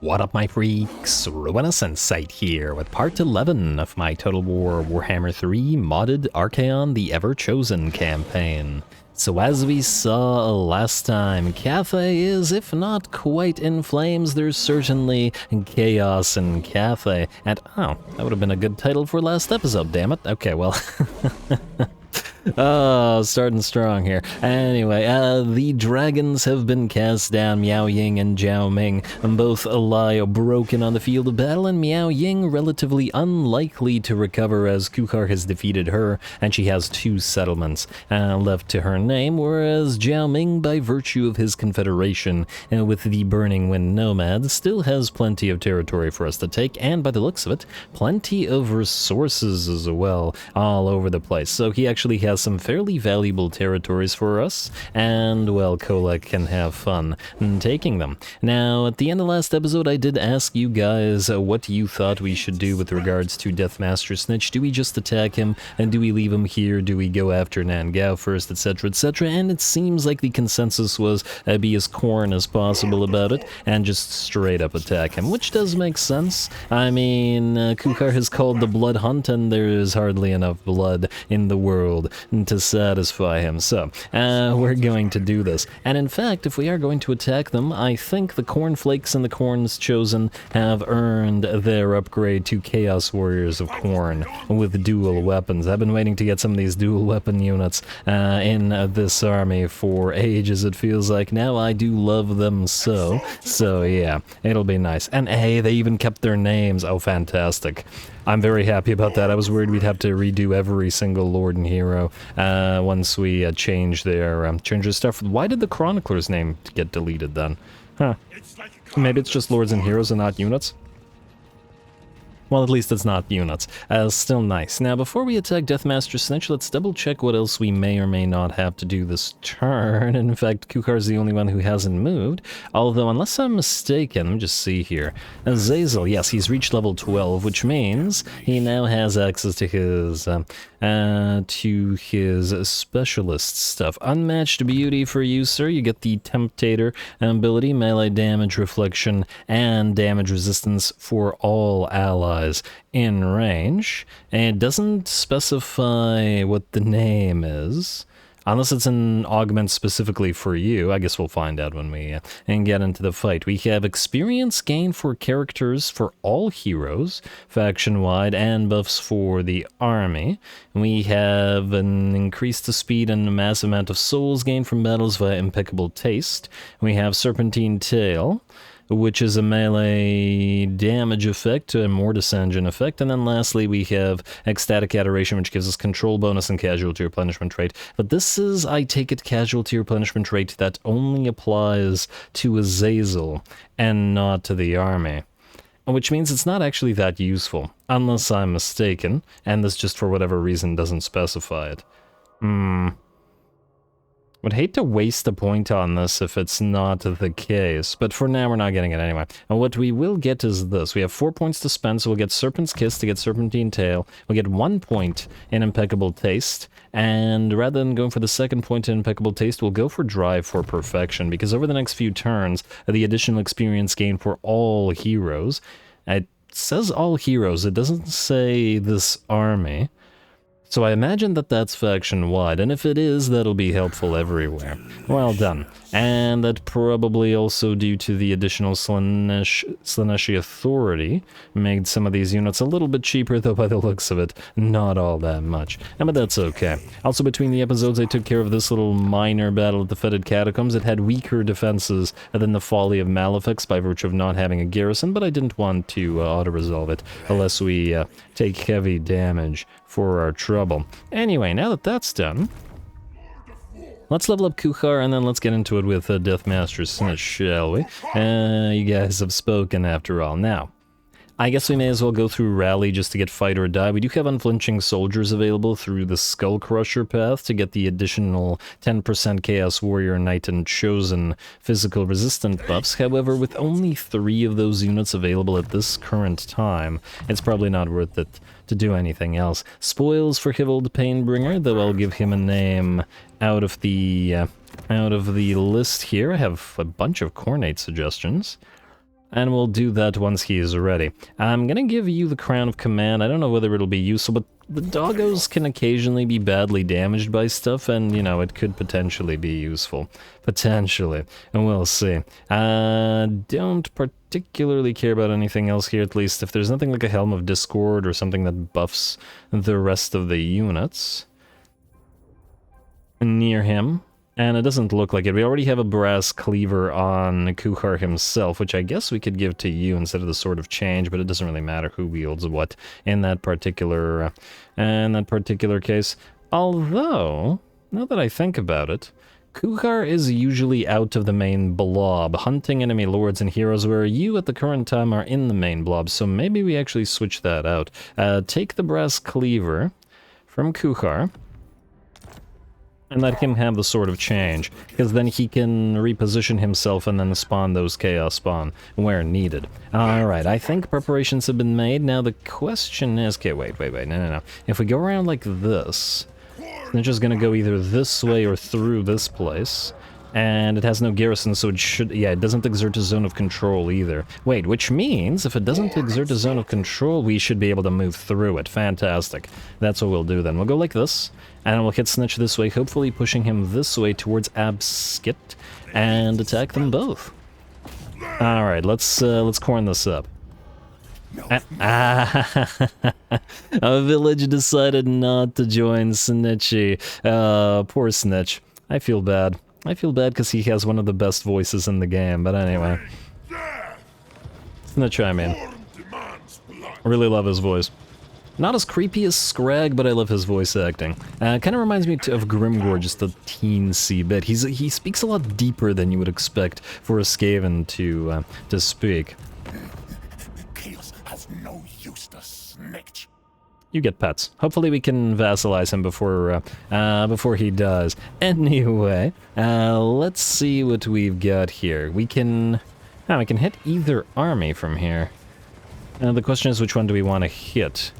What up, my freaks? RuinusInsight here with part 11 of my Total War Warhammer 3 modded Archaon the Everchosen campaign. So as we saw last time, Cathay is, if not quite in flames, there's certainly chaos in Cathay. And, oh, that would have been a good title for last episode, damn it. Okay, well... Oh, starting strong here. Anyway, the dragons have been cast down. Miao Ying and Zhao Ming both lie broken on the field of battle, and Miao Ying relatively unlikely to recover as Kuchar has defeated her, and she has 2 settlements left to her name, whereas Zhao Ming, by virtue of his confederation with the Burning Wind Nomads, still has plenty of territory for us to take, and by the looks of it, plenty of resources as well, all over the place. So he actually has some fairly valuable territories for us, and, well, Kolek can have fun taking them. Now, at the end of last episode, I did ask you guys what you thought we should do with regards to Deathmaster Snitch. Do we just attack him, and do we leave him here? Do we go after Nangao first, etc., etc.? And it seems like the consensus was be as corn as possible about it, and just straight up attack him, which does make sense. I mean, Kuchar has called the blood hunt, and there is hardly enough blood in the world to satisfy him, so we're going to do this. And in fact, if we are going to attack them, I think the Cornflakes and the Corns Chosen have earned their upgrade to Chaos Warriors of Corn with dual weapons. I've been waiting to get some of these dual weapon units in this army for ages, it feels like. Now I do love them so yeah, it'll be nice. And hey, they even kept their names. Oh, fantastic. I'm very happy about that. I was worried we'd have to redo every single Lord and Hero once we change their stuff. Why did the Chronicler's name get deleted then? Huh. Maybe it's just Lords and Heroes and not units? Well, at least it's not units. Still nice. Now, before we attack Deathmaster Snitch, let's double check what else we may or may not have to do this turn. In fact, Kuchar's the only one who hasn't moved. Although, unless I'm mistaken, let me just see here. Azazel, yes, he's reached level 12, which means he now has access to his specialist stuff. Unmatched beauty for you, sir. You get the Temptator ability, melee damage, reflection, and damage resistance for all allies in range, and it doesn't specify what the name is, unless it's an augment specifically for you. I guess we'll find out when we get into the fight. We have experience gain for characters for all heroes, faction-wide, and buffs for the army. We have an increase to speed and a massive amount of souls gained from battles via impeccable taste. We have Serpentine Tail, which is a melee damage effect, a Mortis Engine effect, and then lastly we have Ecstatic Adoration, which gives us control bonus and casualty replenishment rate. But this is, I take it, casualty replenishment rate that only applies to Azazel and not to the army. Which means it's not actually that useful, unless I'm mistaken, and this just for whatever reason doesn't specify it. Would hate to waste a point on this if it's not the case, but for now we're not getting it anyway. And what we will get is this. We have 4 points to spend, so we'll get Serpent's Kiss to get Serpentine Tail. We'll get 1 point in Impeccable Taste, and rather than going for the second point in Impeccable Taste, we'll go for Drive for Perfection, because over the next few turns, the additional experience gain for all heroes. It says all heroes, it doesn't say this army. So I imagine that that's faction-wide, and if it is, that'll be helpful everywhere. Well done. And that probably also due to the additional Slaaneshi Authority made some of these units a little bit cheaper, though by the looks of it, not all that much. But that's okay. Also, between the episodes, I took care of this little minor battle at the Fetid Catacombs. It had weaker defenses than the Folly of Malifix by virtue of not having a garrison, but I didn't want to auto-resolve it unless we take heavy damage for our trouble. Anyway, now that that's done, let's level up Kuchar, and then let's get into it with Deathmaster Snitch, shall we? You guys have spoken after all. Now, I guess we may as well go through Rally just to get Fight or Die. We do have Unflinching Soldiers available through the Skull Crusher path to get the additional 10% Chaos Warrior, Knight, and Chosen physical resistant buffs. However, with only 3 of those units available at this current time, it's probably not worth it to do anything else. Spoils for Hivald Painbringer, though I'll give him a name out of the list here. I have a bunch of Cornate suggestions. And we'll do that once he is ready. I'm gonna give you the Crown of Command. I don't know whether it'll be useful, but the doggos can occasionally be badly damaged by stuff, and, you know, it could potentially be useful. Potentially. And we'll see. Don't particularly care about anything else here, at least. If there's nothing like a Helm of Discord or something that buffs the rest of the units near him. And it doesn't look like it. We already have a brass cleaver on Kuchar himself, which I guess we could give to you instead of the Sword of Change, but it doesn't really matter who wields what in that particular case. Although, now that I think about it, Kuchar is usually out of the main blob, hunting enemy lords and heroes, where you at the current time are in the main blob, so maybe we actually switch that out. Take the brass cleaver from Kuchar, and let him have the Sword of Change, because then he can reposition himself and then spawn those Chaos Spawn where needed. Alright, I think preparations have been made. Now the question is... Okay, wait, no. If we go around like this, then it's just gonna go either this way or through this place. And it has no garrison, so it should... Yeah, it doesn't exert a zone of control either. Wait, which means if it doesn't exert a zone of control, we should be able to move through it. Fantastic. That's what we'll do then. We'll go like this, and we'll hit Snitch this way, hopefully pushing him this way towards Abskit, and attack them both. Alright, let's corn this up. A village decided not to join Snitchy. Poor Snitch. I feel bad. I feel bad because he has one of the best voices in the game, but anyway. Snitch, I mean. Really love his voice. Not as creepy as Scrag, but I love his voice acting. Kind of reminds me of Grimgor, just a teensy bit. He speaks a lot deeper than you would expect for a Skaven to speak. Chaos has no use to Snitch. You get pets. Hopefully we can vassalize him before he does. Anyway, let's see what we've got here. We can hit either army from here. The question is, which one do we want to hit?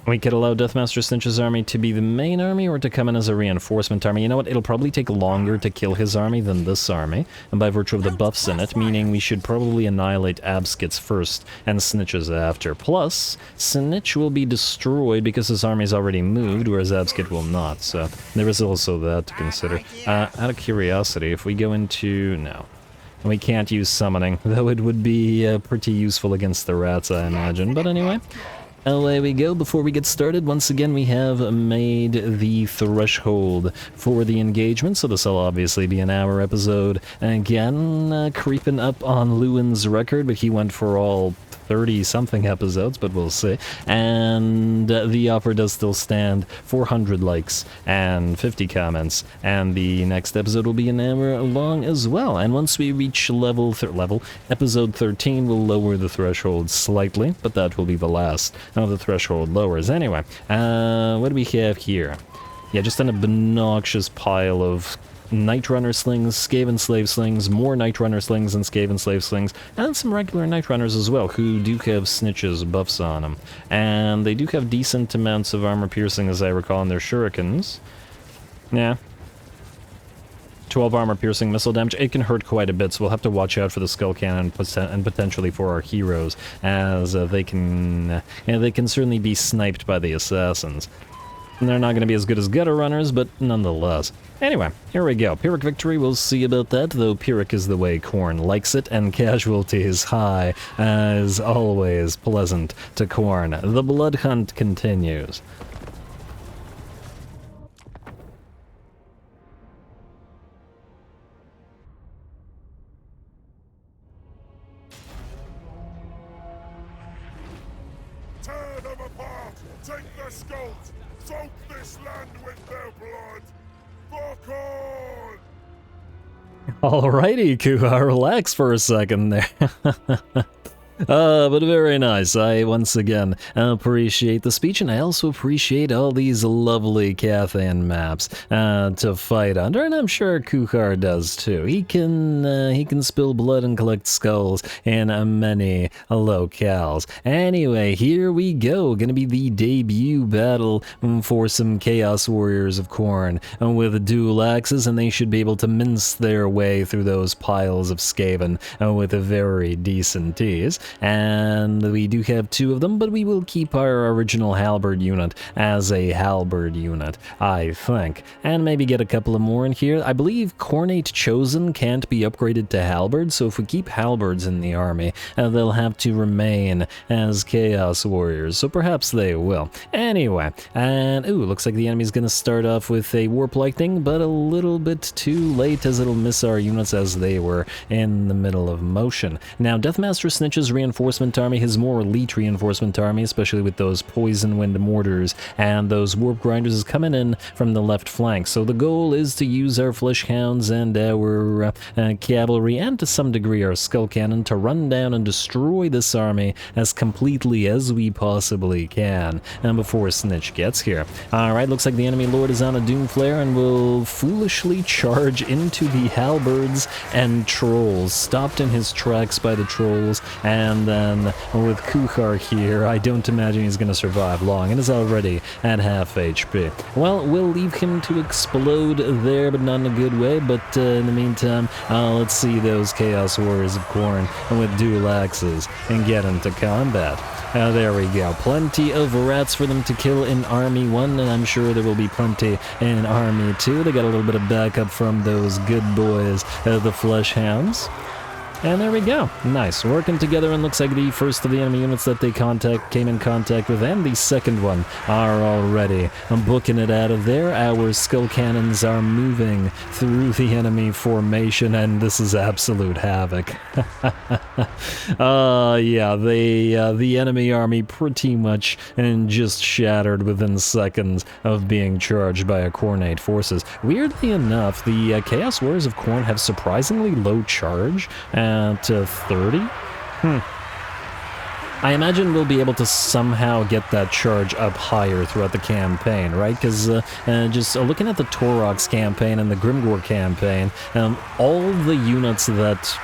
We could allow Deathmaster Snitch's army to be the main army or to come in as a reinforcement army. You know what? It'll probably take longer to kill his army than this army, and by virtue of the buffs in it, meaning we should probably annihilate Abskit's first and Snitch's after. Plus, Snitch will be destroyed because his army's already moved, whereas Abskit will not, so there is also that to consider. Out of curiosity, if we go into... no. We can't use summoning, though it would be pretty useful against the rats, I imagine. But anyway... away we go. Before we get started, once again we have made the threshold for the engagement, so this will obviously be an hour episode. Again, creeping up on Lewin's record, but he went for all 30-something episodes, but we'll see. And the offer does still stand. 400 likes and 50 comments, and the next episode will be an hour long as well. And once we reach episode 13, we'll lower the threshold slightly, but that will be the last of the threshold lowers. Anyway, what do we have here? Yeah, just an obnoxious pile of Night Runner slings, Skaven Slave slings, more Night Runner slings and Skaven Slave slings, and some regular Night Runners as well, who do have Snitch's buffs on them. And they do have decent amounts of armor piercing, as I recall, in their shurikens. Yeah. 12 armor piercing missile damage. It can hurt quite a bit, so we'll have to watch out for the skull cannon and potentially for our heroes, as they can certainly be sniped by the assassins. And they're not going to be as good as gutter runners, but nonetheless. Anyway, here we go. Pyrrhic victory, we'll see about that, though Pyrrhic is the way Khorne likes it, and casualties high, as always pleasant to Khorne. The blood hunt continues. Tear them apart! Take their skulls! Soak this land with their blood! For Khorne! Alrighty, Kuha, relax for a second there. But very nice. I once again appreciate the speech, and I also appreciate all these lovely Cathan maps to fight under, and I'm sure Kuchar does too. He can spill blood and collect skulls in many locales. Anyway, here we go. Gonna be the debut battle for some Chaos Warriors of Khorne with dual axes, and they should be able to mince their way through those piles of Skaven with a very decent ease. And we do have 2 of them, but we will keep our original halberd unit as a halberd unit, I think. And maybe get a couple of more in here. I believe Khornate Chosen can't be upgraded to halberds, so if we keep halberds in the army, they'll have to remain as Chaos Warriors, so perhaps they will. Anyway, and ooh, looks like the enemy's gonna start off with a Warp Lightning, but a little bit too late as it'll miss our units as they were in the middle of motion. Now, Deathmaster Snitch's reinforcement army, his more elite reinforcement army, especially with those Poison Wind Mortars and those Warp Grinders, is coming in from the left flank. So the goal is to use our Flesh Hounds and our cavalry, and to some degree our Skull Cannon, to run down and destroy this army as completely as we possibly can before Snitch gets here. Alright, looks like the enemy lord is on a Doomflare and will foolishly charge into the halberds and trolls, stopped in his tracks by the trolls, and then with Kuchar here, I don't imagine he's going to survive long, and is already at half HP. Well, we'll leave him to explode there, but not in a good way, but in the meantime, let's see those Chaos Warriors of Khorne with dual axes and get into combat. There we go. Plenty of rats for them to kill in Army 1, and I'm sure there will be plenty in Army 2. They got a little bit of backup from those good boys, the Flesh Hounds. And there we go. Nice. Working together, and looks like the first of the enemy units that they came in contact with, and the second one, are already booking it out of there. Our Skull Cannons are moving through the enemy formation, and this is absolute havoc. Yeah, the enemy army pretty much just shattered within seconds of being charged by a Khornate forces. Weirdly enough, the Chaos Warriors of Khorne have surprisingly low charge at 30. I imagine we'll be able to somehow get that charge up higher throughout the campaign, right? Because just looking at the Torox campaign and the Grimgor campaign, all the units that...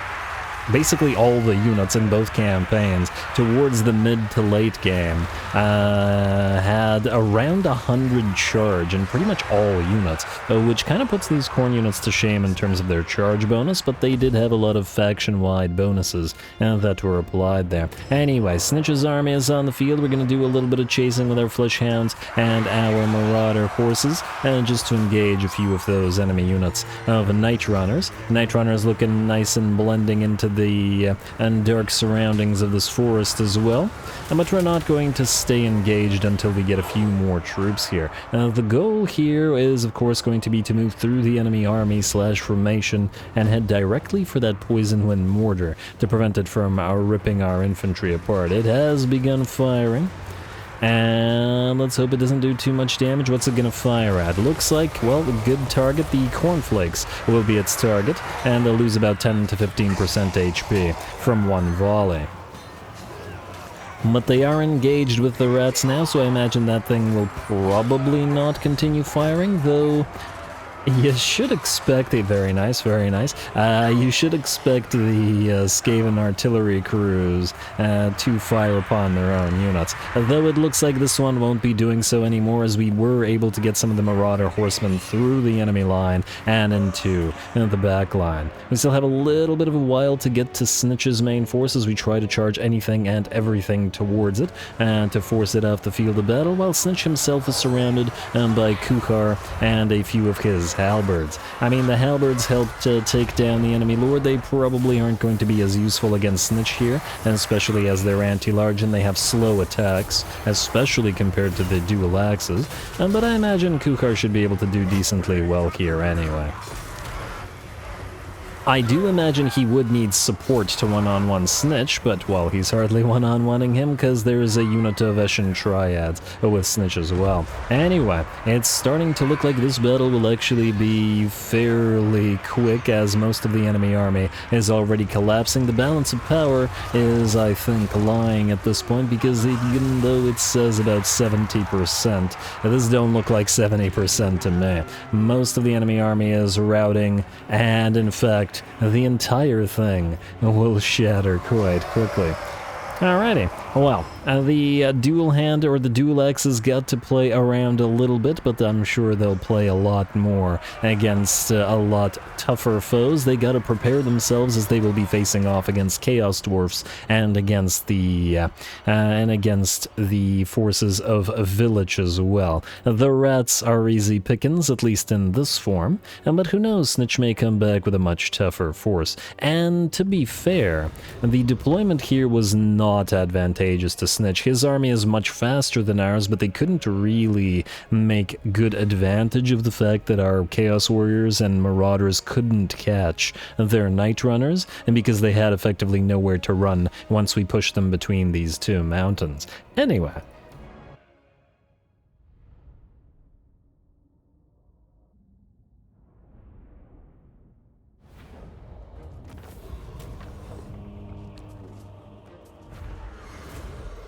basically all the units in both campaigns towards the mid to late game had around 100 charge in pretty much all units, which kind of puts these Khorne units to shame in terms of their charge bonus, but they did have a lot of faction-wide bonuses that were applied there. Anyway, Snitch's army is on the field. We're going to do a little bit of chasing with our Flesh Hounds and our Marauder horses, just to engage a few of those enemy units of Night Runners. Night Runners looking nice and blending into the dark surroundings of this forest as well, but we're not going to stay engaged until we get a few more troops here. The goal here is of course going to be to move through the enemy army / formation and head directly for that Poison Wind Mortar to prevent it from ripping our infantry apart. It has begun firing, and let's hope it doesn't do too much damage. What's it gonna fire at? Looks like, well, a good target. The cornflakes will be its target, and they'll lose about 10 to 15% HP from one volley. But they are engaged with the rats now, so I imagine that thing will probably not continue firing, though you should expect a very nice. You should expect the Skaven artillery crews to fire upon their own units. Though it looks like this one won't be doing so anymore, as we were able to get some of the Marauder horsemen through the enemy line and into the back line. We still have a little bit of a while to get to Snitch's main force as we try to charge anything and everything towards it and to force it off the field of battle, while Snitch himself is surrounded by Kuchar and a few of his halberds. I mean, the halberds helped take down the enemy lord. They probably aren't going to be as useful against Snitch here, and especially as they're anti-large and they have slow attacks, especially compared to the dual axes. But I imagine Kuchar should be able to do decently well here anyway. I do imagine he would need support to one-on-one Snitch, but, well, he's hardly one-on-oneing him because there's a unit of Eshin triads with Snitch as well. Anyway, it's starting to look like this battle will actually be fairly quick, as most of the enemy army is already collapsing. The balance of power is, I think, lying at this point, because even though it says about 70%, this don't look like 70% to me. Most of the enemy army is routing, and in fact, the entire thing will shatter quite quickly. Alrighty, well, the dual hand or the dual axes got to play around a little bit, but I'm sure they'll play a lot more against a lot tougher foes. They gotta prepare themselves, as they will be facing off against Chaos Dwarfs and against the forces of Village as well. The rats are easy pickings, at least in this form, but who knows, Snitch may come back with a much tougher force. And to be fair, the deployment here was not advantageous to Snitch. His army is much faster than ours, but they couldn't really make good advantage of the fact that our Chaos Warriors and Marauders couldn't catch their Night Runners, and because they had effectively nowhere to run once we pushed them between these two mountains. Anyway.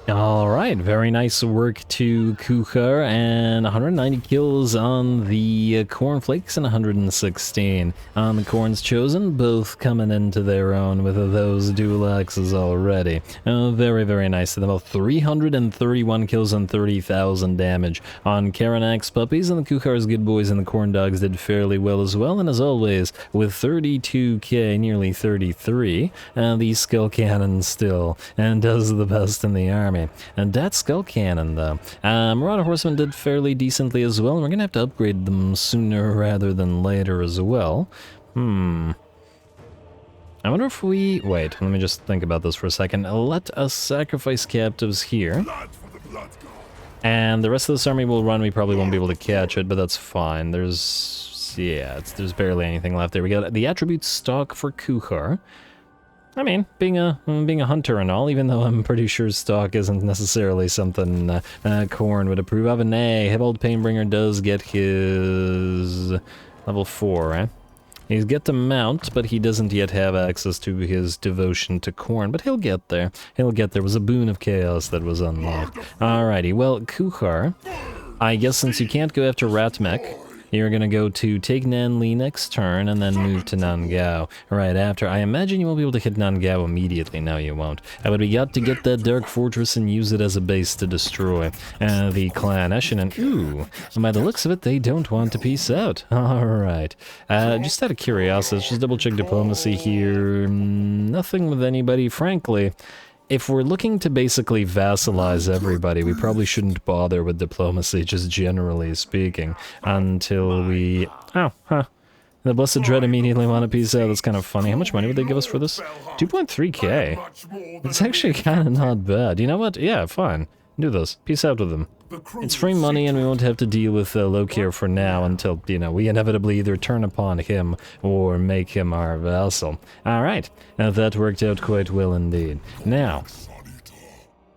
Alright, very nice work to Kuchar, and 190 kills on the Cornflakes and 116 on the Corns Chosen, both coming into their own with those dual axes already. Very, very nice. And about 331 kills and 30,000 damage on Karanak's Puppies, and the Kuchar's Good Boys and the Corn Dogs did fairly well as well, and as always, with 32k, nearly 33, the Skull Cannon still and does the best in the army. And that Skull Cannon, though. Marauder Horsemen did fairly decently as well, and we're gonna have to upgrade them sooner rather than later as well. I wonder if we... Wait, let me just think about this for a second. Let us sacrifice captives here. And the rest of this army will run. We probably won't be able to catch it, but that's fine. There's... yeah, there's barely anything left there. We got the attribute stock for Kuchar. I mean, being a hunter and all, even though I'm pretty sure stock isn't necessarily something Corn would approve of. And nay, Hebold Painbringer does get his level 4, right? He's got to mount, but he doesn't yet have access to his devotion to Corn, but he'll get there. He'll get there. It was a boon of chaos that was unlocked. Alrighty, well, Kuchar, I guess since you can't go after Ratmech, you're gonna go to take Nanli next turn and then move to Nangao right after. I imagine you won't be able to hit Nangao immediately. No, you won't. But we got to get that Dark Fortress and use it as a base to destroy the Clan Eshin. And ooh, by the looks of it, they don't want to peace out. Alright. Just out of curiosity, let's just double check diplomacy here. Nothing with anybody, frankly. If we're looking to basically vassalize everybody, we probably shouldn't bother with diplomacy, just generally speaking, until we... Oh, huh. The Blessed Dread immediately want a piece out. That's kind of funny. How much money would they give us for this? 2.3k. It's actually kind of not bad. You know what? Yeah, fine. Do this. Peace out with them. It's free money, and we won't have to deal with Lokir for now until, you know, we inevitably either turn upon him or make him our vassal. Alright, that worked out quite well indeed. Now,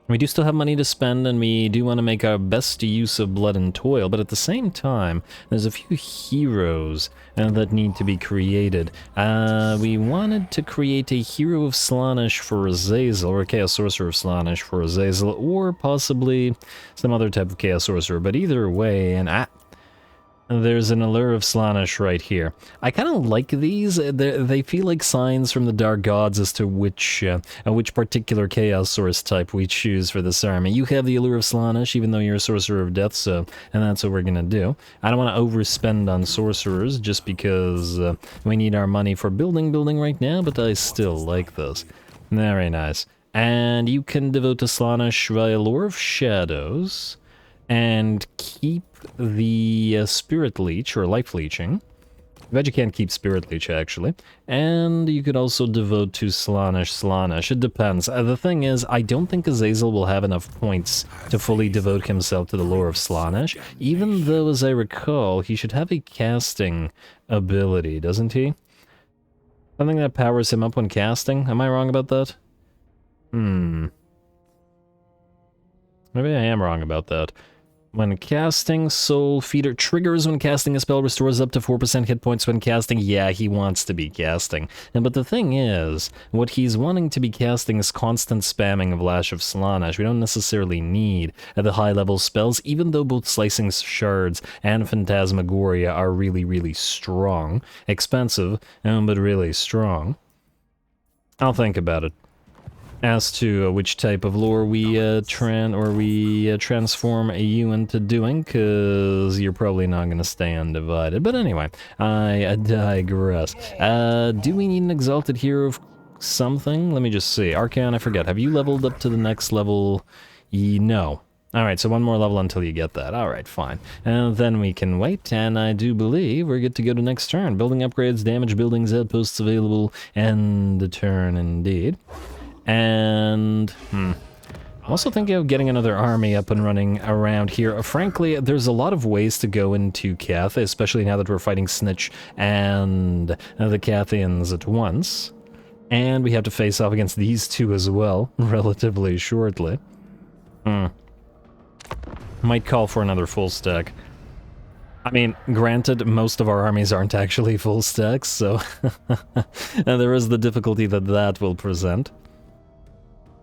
we do still have money to spend, and we do want to make our best use of blood and toil, but at the same time, there's a few heroes that need to be created. We wanted to create a Hero of Slaanesh for Azazel, or a Chaos Sorcerer of Slaanesh for Azazel, or possibly some other type of Chaos Sorcerer, but either way, and there's an Allure of Slaanesh right here. I kind of like these. They feel like signs from the Dark Gods as to which particular Chaos Source type we choose for this army. You have the Allure of Slaanesh, even though you're a Sorcerer of Death, so, and that's what we're gonna do. I don't want to overspend on Sorcerers, just because we need our money for building right now, but I still like this. Very nice. And you can devote to Slaanesh via Allure of Shadows, and keep the Spirit Leech, or Life Leeching. I bet you can't keep Spirit Leech, actually. And you could also devote to Slaanesh. It depends. The thing is, I don't think Azazel will have enough points to fully devote himself to the lore of Slaanesh, even though, as I recall, he should have a casting ability, doesn't he? Something that powers him up when casting? Am I wrong about that? Maybe I am wrong about that. When casting, Soul Feeder triggers when casting a spell, restores up to 4% hit points when casting. Yeah, he wants to be casting. But the thing is, what he's wanting to be casting is constant spamming of Lash of Slaanesh. We don't necessarily need the high-level spells, even though both Slicing Shards and Phantasmagoria are really, really strong. Expensive, but really strong. I'll think about it. As to which type of lore we transform you into doing, because you're probably not going to stay undivided. But anyway, I digress. Do we need an Exalted Hero of something? Let me just see. Archaon, I forget. Have you leveled up to the next level? No. Alright, so one more level until you get that. Alright, fine. And then we can wait, and I do believe we're good to go to next turn. Building upgrades, damage buildings, outposts available, and the turn indeed. And, I'm also thinking of getting another army up and running around here. Frankly, there's a lot of ways to go into Cathay, especially now that we're fighting Snitch and the Cathians at once. And we have to face off against these two as well, relatively shortly. Might call for another full stack. I mean, granted, most of our armies aren't actually full stacks, so there is the difficulty that will present.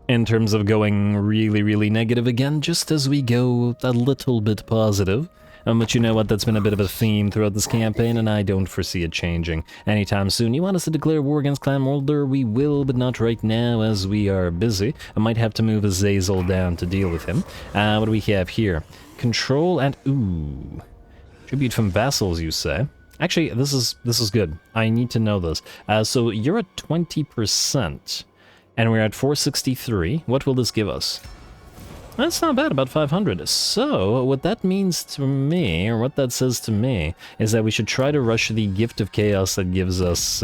In terms of going really, really negative again, just as we go a little bit positive. But you know what, that's been a bit of a theme throughout this campaign, and I don't foresee it changing anytime soon. You want us to declare war against Clan Moulder? We will, but not right now, as we are busy. I might have to move Azazel down to deal with him. What do we have here? Control and... ooh. Tribute from vassals, you say? Actually, this is good. I need to know this. So you're at 20%. And we're at 463. What will this give us? That's not bad, about 500. So, what that means to me, or what that says to me, is that we should try to rush the Gift of Chaos that gives us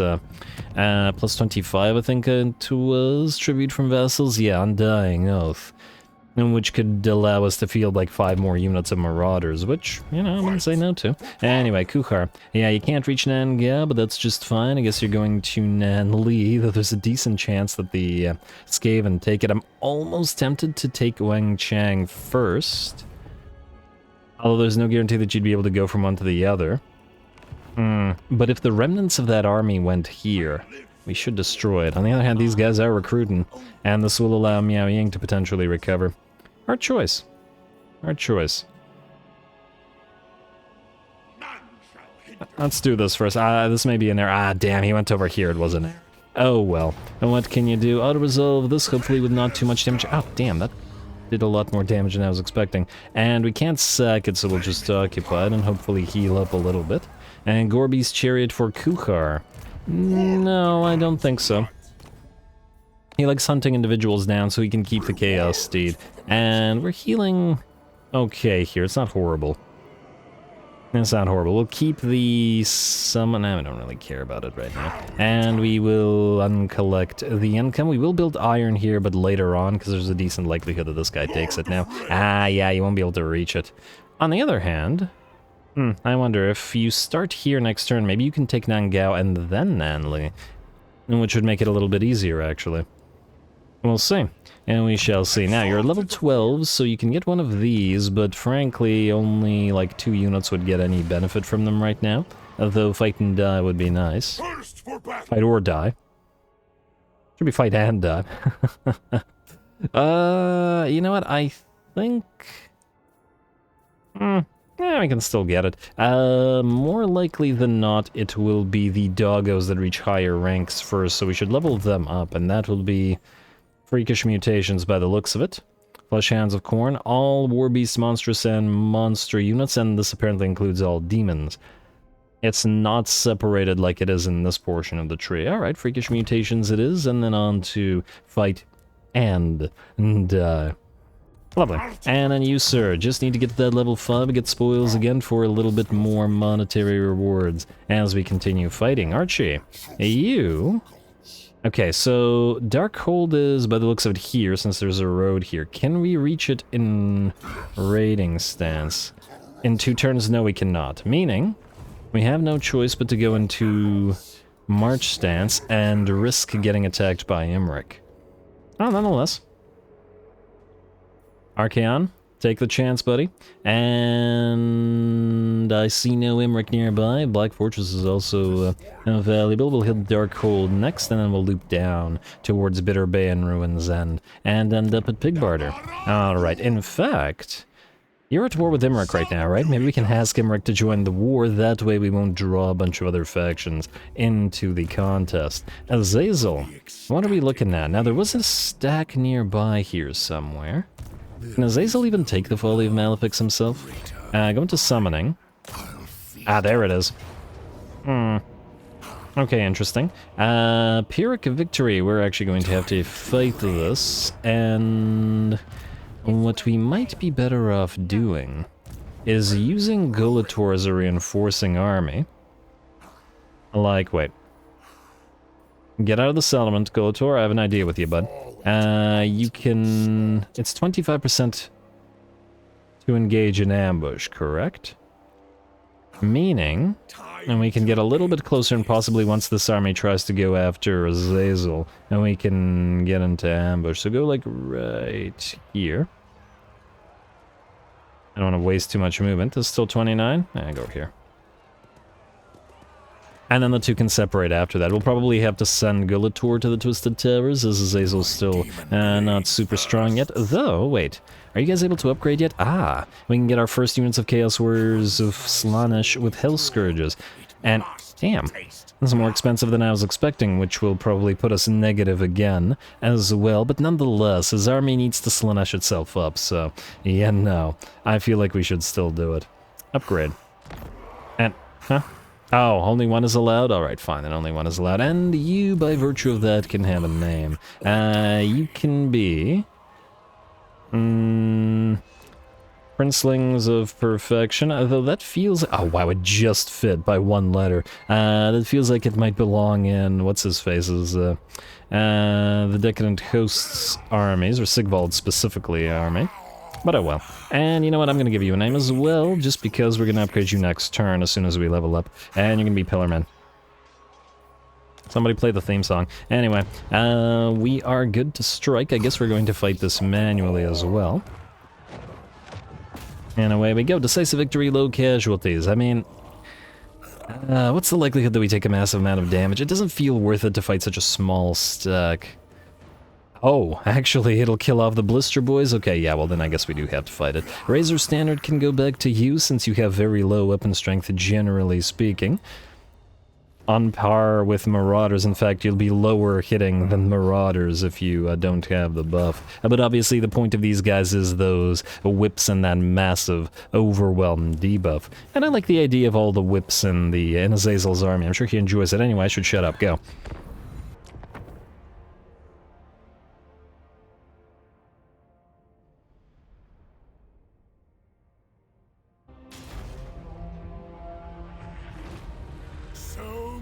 plus 25, I think, to us. Tribute from Vassals? Yeah, Undying Oath. Which could allow us to field like 5 more units of Marauders, which, you know, I wouldn't say no to. Anyway, Kuchar. Yeah, you can't reach Nanga, but that's just fine. I guess you're going to Nanli, though there's a decent chance that the Skaven take it. I'm almost tempted to take Wang Chang first. Although there's no guarantee that you'd be able to go from one to the other. But if the remnants of that army went here, we should destroy it. On the other hand, these guys are recruiting, and this will allow Miao Ying to potentially recover. Hard choice. Hard choice. Let's do this first. This may be in there. Damn, he went over here. It wasn't there. Oh, well. And what can you do? Auto-resolve this, hopefully with not too much damage. Oh, damn, that did a lot more damage than I was expecting. And we can't sack it, so we'll just occupy it and hopefully heal up a little bit. And Gorby's Chariot for Kuchar. No, I don't think so. He likes hunting individuals down so he can keep the Chaos Steed. And we're healing okay here. It's not horrible. It's not horrible. We'll keep the summon. I don't really care about it right now. And we will uncollect the income. We will build iron here, but later on, because there's a decent likelihood that this guy takes it now. Yeah, you won't be able to reach it. On the other hand... I wonder if you start here next turn, maybe you can take Nangao and then Nanli, which would make it a little bit easier, actually. We'll see, and we shall see. Now, you're at level 12, so you can get one of these, but frankly, only like 2 units would get any benefit from them right now, although fight and die would be nice. Fight or die. Should be fight and die. You know what, I think... Yeah, we can still get it. More likely than not, it will be the doggos that reach higher ranks first, so we should level them up, and that will be freakish mutations by the looks of it. Flesh Hands of Corn, all War Beasts, Monstrous, and Monster units, and this apparently includes all demons. It's not separated like it is in this portion of the tree. Alright, freakish mutations it is, and then on to fight and die. Lovely. And then you, sir, just need to get to that level 5 and get spoils again for a little bit more monetary rewards as we continue fighting. Archie, you... Okay, so Darkhold is, by the looks of it, here, since there's a road here. Can we reach it in raiding stance? In 2 turns, no, we cannot. Meaning, we have no choice but to go into march stance and risk getting attacked by Imric. Oh, nonetheless. Archaon, take the chance, buddy. And I see no Imric nearby. Black Fortress is also valuable. We'll hit Darkhold next, and then we'll loop down towards Bitter Bay and Ruin's End, and end up at Pigbarter. Alright, in fact, you're at war with Imric right now, right? Maybe we can ask Imric to join the war, that way we won't draw a bunch of other factions into the contest. Azazel, what are we looking at? Now, there was a stack nearby here somewhere. Can Azazel even take the Folly of Malifix himself? Go into Summoning. Ah, there it is. Okay, interesting. Pyrrhic Victory, we're actually going to have to fight this, and what we might be better off doing is using Gulator as a reinforcing army. Like, wait. Get out of the settlement, Gulator, I have an idea with you, bud. You can... It's 25% to engage in ambush, correct? Meaning, and we can get a little bit closer, and possibly once this army tries to go after Azazel, and we can get into ambush. So go, like, right here. I don't want to waste too much movement. This is still 29? Go here. And then the two can separate after that. We'll probably have to send Gulator to the Twisted Towers, as Azazel's still not super strong yet. Though, wait, are you guys able to upgrade yet? Ah, we can get our first units of Chaos Warriors of Slaanesh with Hell Scourges. And, damn, this is more expensive than I was expecting, which will probably put us negative again as well. But nonetheless, his army needs to Slaanesh itself up, so, yeah, no. I feel like we should still do it. Upgrade. And, huh? Oh, only one is allowed? Alright, fine, then only one is allowed. And you, by virtue of that, can have a name. You can be... Princelings of Perfection, although that feels... Oh, wow, it just fit by one letter. That feels like it might belong in... What's-his-face's... the Decadent Hosts armies, or Sigvald specifically army. But oh well. And you know what, I'm gonna give you a name as well, just because we're gonna upgrade you next turn as soon as we level up. And you're gonna be Pillarman. Somebody play the theme song. Anyway, we are good to strike. I guess we're going to fight this manually as well. And away we go. Decisive victory, low casualties. I mean... what's the likelihood that we take a massive amount of damage? It doesn't feel worth it to fight such a small stack. Oh, actually, it'll kill off the Blister Boys? Okay, yeah, well then I guess we do have to fight it. Razor Standard can go back to you, since you have very low weapon strength, generally speaking. On par with Marauders, in fact, you'll be lower hitting than Marauders if you don't have the buff. But obviously the point of these guys is those whips and that massive overwhelm debuff. And I like the idea of all the whips in Azazel's army. I'm sure he enjoys it anyway. I should shut up. Go.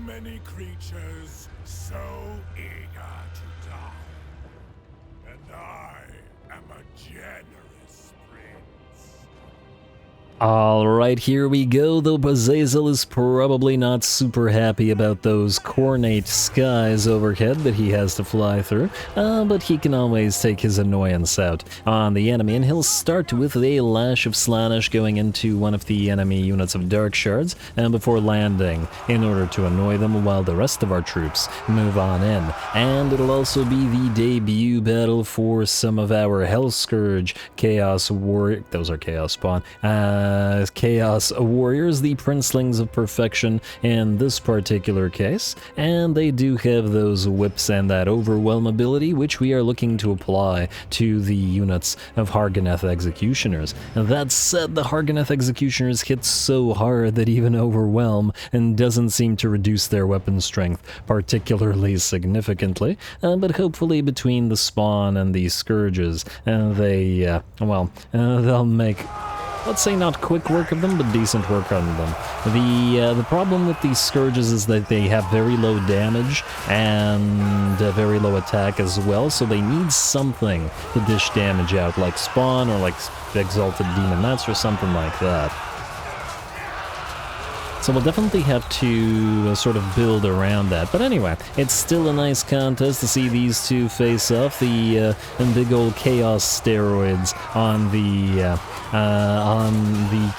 Many creatures so eager to die, and I am a generous prince. Alright, here we go, though Azazel is probably not super happy about those cornate skies overhead that he has to fly through, but he can always take his annoyance out on the enemy, and he'll start with a Lash of Slaanesh going into one of the enemy units of Dark Shards, and before landing, in order to annoy them while the rest of our troops move on in. And it'll also be the debut battle for some of our Hell Scourge Chaos Warrior, those are Chaos Spawn, Chaos Warriors, the Princelings of Perfection in this particular case, and they do have those whips and that overwhelm ability, which we are looking to apply to the units of Harganeth Executioners. That said, the Harganeth Executioners hit so hard that even overwhelm and doesn't seem to reduce their weapon strength particularly significantly, but hopefully between the spawn and the scourges, they'll make, let's say, not quick work of them, but decent work on them. The problem with these Scourges is that they have very low damage and very low attack as well, so they need something to dish damage out, like Spawn or like Exalted Demonettes or something like that. So we'll definitely have to sort of build around that. But anyway, it's still a nice contest to see these two face off. The big old Chaos steroids on the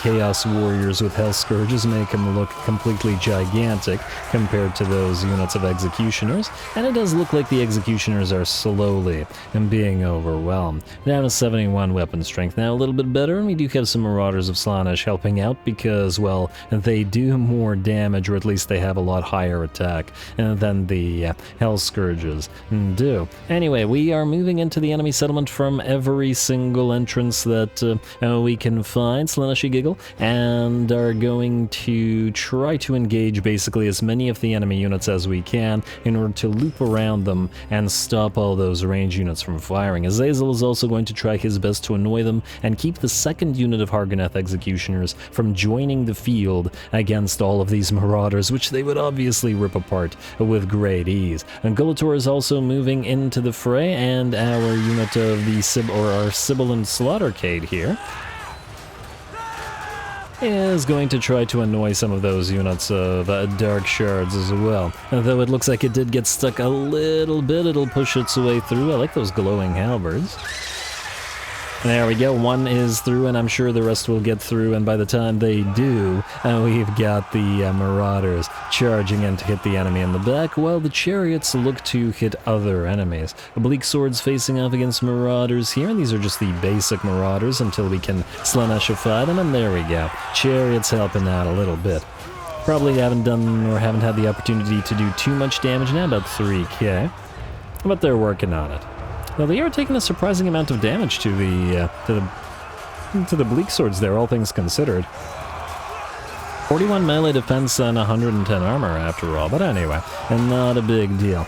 Chaos Warriors with Hell Scourges make them look completely gigantic compared to those units of Executioners. And it does look like the Executioners are slowly being overwhelmed. Down to 71 weapon strength. Now a little bit better, and we do have some Marauders of Slaanesh helping out because, well, they do more damage, or at least they have a lot higher attack than the Hell Scourges do. Anyway, we are moving into the enemy settlement from every single entrance that we can find, Slaaneshi Giggle, and are going to try to engage basically as many of the enemy units as we can in order to loop around them and stop all those range units from firing. Azazel is also going to try his best to annoy them and keep the second unit of Hargoneth Executioners from joining the field against all of these Marauders, which they would obviously rip apart with great ease. And Gulator is also moving into the fray, and our unit of the our Sibilant Slaughtercade here is going to try to annoy some of those units of Dark Shards as well. Though it looks like it did get stuck a little bit, it'll push its way through. I like those glowing halberds. There we go, one is through, and I'm sure the rest will get through, and by the time they do, we've got the Marauders charging in to hit the enemy in the back, while the Chariots look to hit other enemies. Oblique Swords facing off against Marauders here, and these are just the basic Marauders until we can Slaaneshify them, and there we go. Chariots helping out a little bit. Probably haven't done, or haven't had the opportunity to do too much damage now, about 3k, but they're working on it. Well, they are taking a surprising amount of damage to the Bleak Swords there, all things considered. 41 melee defense and 110 armor after all, but anyway, and not a big deal.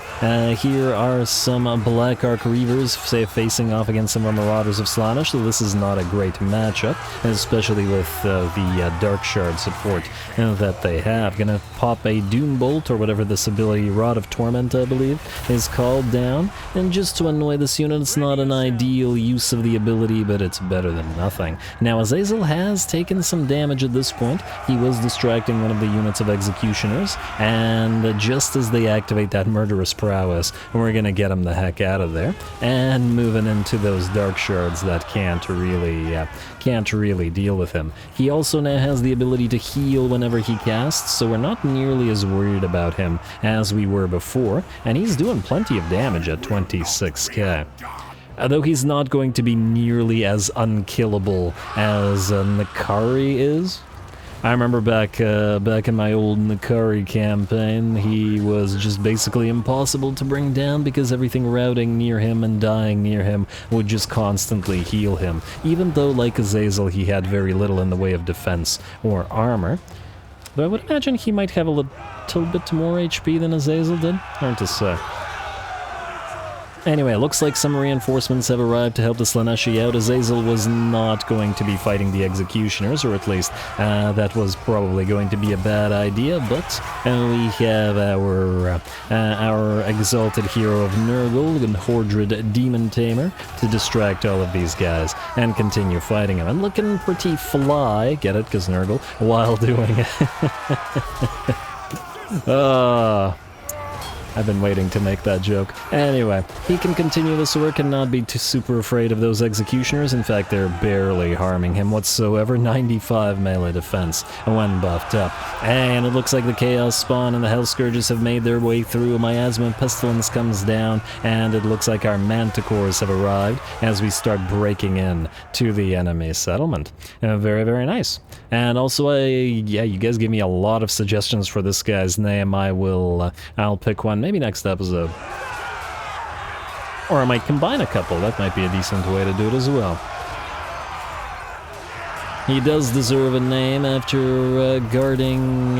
Here are some Black Arc Reavers, say, facing off against some Marauders of Slaanesh, so this is not a great matchup, especially with the Dark Shard support that they have. Gonna pop a Doom Bolt, or whatever this ability, Rod of Torment, I believe, is called down, and just to annoy this unit. It's not an ideal use of the ability, but it's better than nothing. Now, Azazel has taken some damage at this point. He was distracting one of the units of Executioners, and just as they activate that murderous prowess, we're gonna get him the heck out of there, and moving into those Dark Shards that can't really deal with him. He also now has the ability to heal whenever he casts, so we're not nearly as worried about him as we were before, and he's doing plenty of damage at 26k. Though he's not going to be nearly as unkillable as Nakari is. I remember back in my old Nakari campaign, he was just basically impossible to bring down because everything routing near him and dying near him would just constantly heal him, even though, like Azazel, he had very little in the way of defense or armor. Though I would imagine he might have a little bit more HP than Azazel did, hard to say. Anyway, looks like some reinforcements have arrived to help the Slaaneshi out. Azazel was not going to be fighting the Executioners, or at least that was probably going to be a bad idea, but we have our exalted hero of Nurgle, and Hordred Demon Tamer, to distract all of these guys and continue fighting them. And looking pretty fly, get it, because Nurgle, while doing it. I've been waiting to make that joke. Anyway, he can continue this work and not be too super afraid of those Executioners. In fact, they're barely harming him whatsoever. 95 melee defense when buffed up. And it looks like the Chaos Spawn and the Hell Scourges have made their way through. Miasma Pestilence comes down, and it looks like our Manticores have arrived as we start breaking in to the enemy settlement. Very, very nice. And also, yeah, you guys give me a lot of suggestions for this guy's name. I'll pick one maybe next episode. Or I might combine a couple. That might be a decent way to do it as well. He does deserve a name after guarding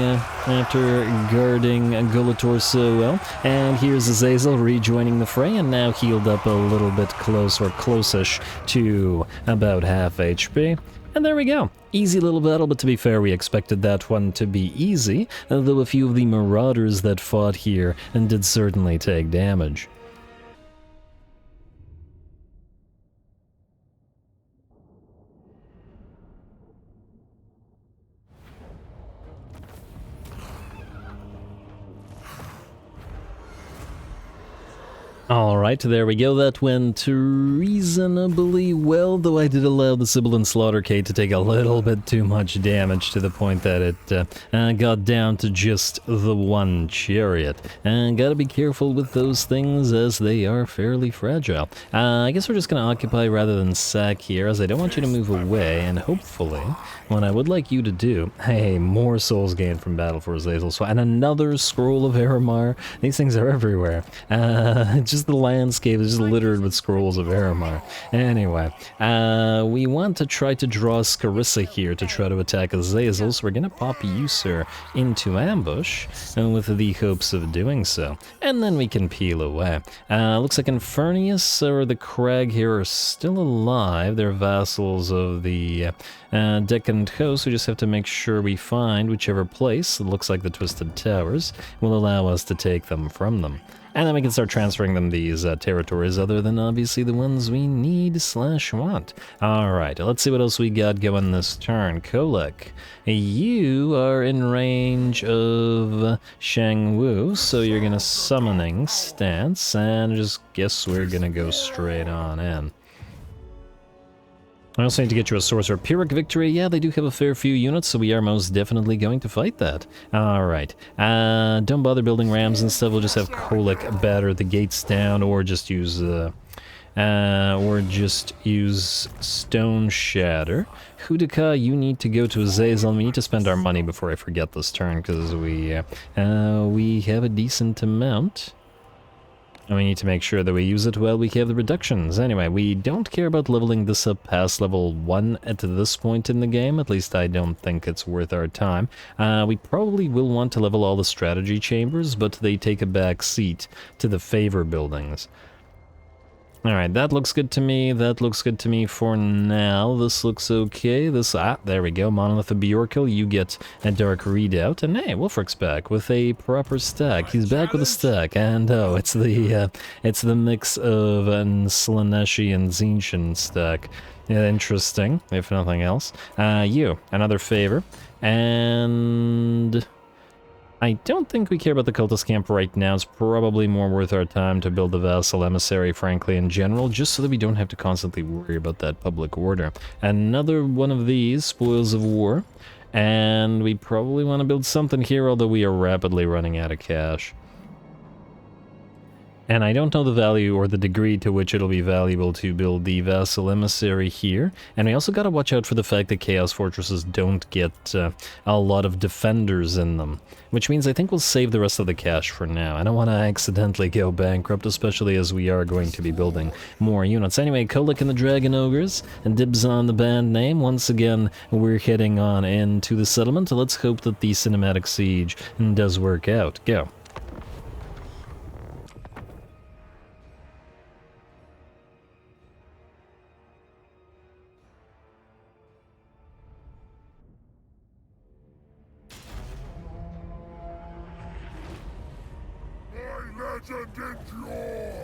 Gulator so well. And here's Azazel rejoining the fray, and now healed up a little bit close, or close-ish, to about half HP. And there we go. Easy little battle, but to be fair, we expected that one to be easy, though a few of the Marauders that fought here did certainly take damage. Alright, there we go. That went reasonably well, though I did allow the Sibyl Slaughtercade to take a little bit too much damage to the point that it got down to just the one chariot. And gotta be careful with those things as they are fairly fragile. I guess we're just gonna occupy rather than sack here, as I don't want you to move away, and hopefully, what I would like you to do... Hey, more souls gained from Battle for Azazel, and another Scroll of Aramar. These things are everywhere. Just the landscape is just littered with scrolls of Aramar. Anyway, we want to try to draw Scarissa here to try to attack Azazel, so we're gonna pop you, sir, into ambush, with the hopes of doing so. And then we can peel away. Looks like Infernius or the Crag here are still alive. They're vassals of the Decadent Host. We just have to make sure we find whichever place, it looks like the Twisted Towers, will allow us to take them from them. And then we can start transferring them these territories other than obviously the ones we need / want. Alright, let's see what else we got going this turn. Kolek, you are in range of Shang-Wu, so you're gonna summoning stance, and just guess we're gonna go straight on in. I also need to get you a Sorcerer. Pyrrhic Victory, yeah, they do have a fair few units, so we are most definitely going to fight that. Alright, don't bother building rams and stuff, we'll just have Kolek batter the gates down, or just use Stone Shatter. Hudaka, you need to go to Azazel. We need to spend our money before I forget this turn, because we have a decent amount. And we need to make sure that we use it while we have the reductions. Anyway, we don't care about leveling this up past level 1 at this point in the game. At least I don't think it's worth our time. We probably will want to level all the strategy chambers, but they take a back seat to the favor buildings. Alright, that looks good to me. That looks good to me for now. This looks okay. There we go. Monolith of Bjorkel, you get a Dark Readout. And hey, Wolfric's back with a proper stack. He's back with a stack. And oh, it's the mix of an Slaneshi and Zinchen stack. Yeah, interesting, if nothing else. You, another favor. And... I don't think we care about the Cultist Camp right now. It's probably more worth our time to build the Vassal Emissary, frankly, in general, just so that we don't have to constantly worry about that public order. Another one of these, Spoils of War, and we probably want to build something here, although we are rapidly running out of cash. And I don't know the value or the degree to which it'll be valuable to build the Vassal Emissary here. And we also gotta watch out for the fact that Chaos Fortresses don't get a lot of defenders in them. Which means I think we'll save the rest of the cash for now. I don't want to accidentally go bankrupt, especially as we are going to be building more units. Anyway, Kolek and the Dragon Ogres, and dibs on the band name. Once again, we're heading on into the settlement. Let's hope that the cinematic siege does work out. Go. Legend endures!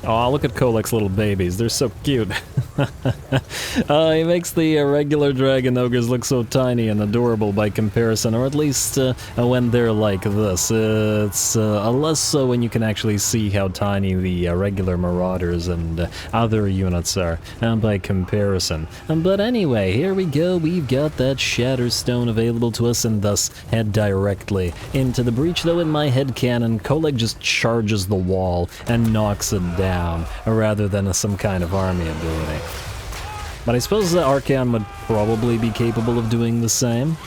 Oh, look at Kolek's little babies. They're so cute. He makes the regular Dragon Ogres look so tiny and adorable by comparison, or at least when they're like this. It's less so when you can actually see how tiny the regular Marauders and other units are by comparison. But anyway, here we go. We've got that Shatterstone available to us, and thus head directly into the breach. Though in my headcanon, Kolek just charges the wall and knocks it down, rather than some kind of army ability. But I suppose the Archaon would probably be capable of doing the same.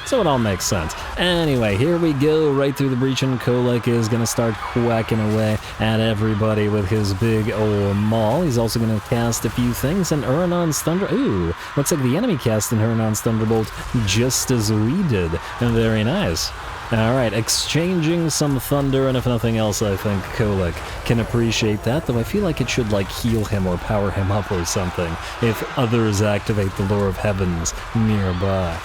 So it all makes sense. Anyway, here we go, right through the breach, and Kolek is gonna start whacking away at everybody with his big old maul. He's also gonna cast a few things, and Urnon's Thunder... Ooh, looks like the enemy cast an Urnon's Thunderbolt just as we did. Very nice. Alright, exchanging some thunder, and if nothing else, I think Kolek can appreciate that, though I feel like it should, like, heal him or power him up or something, if others activate the Lure of Heavens nearby.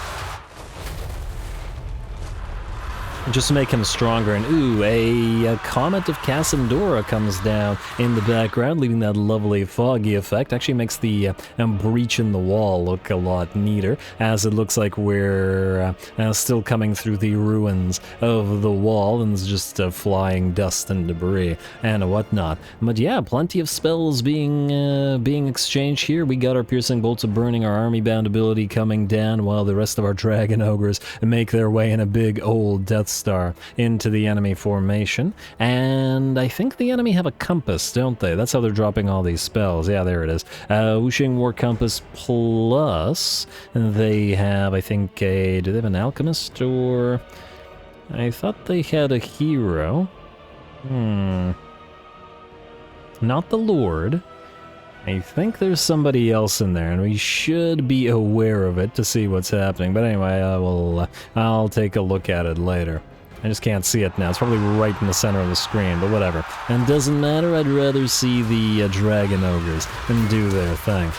just to make him stronger. And ooh, a Comet of Cassandora comes down in the background, leaving that lovely foggy effect. Actually makes the breach in the wall look a lot neater, as it looks like we're still coming through the ruins of the wall, and it's just flying dust and debris and whatnot. But yeah, plenty of spells being exchanged here. We got our Piercing Bolts of Burning, our army-bound ability coming down, while the rest of our Dragon Ogres make their way in a big old Death Star into the enemy formation. And I think the enemy have a compass, don't they? That's how they're dropping all these spells. Yeah, there it is. Wuxing War Compass plus they have, I think, do they have an alchemist, or I thought they had a hero. Not the Lord. I think there's somebody else in there, and we should be aware of it to see what's happening. But anyway, I'll take a look at it later. I just can't see it now. It's probably right in the center of the screen, but whatever. And doesn't matter, I'd rather see the Dragon Ogres and do their thing.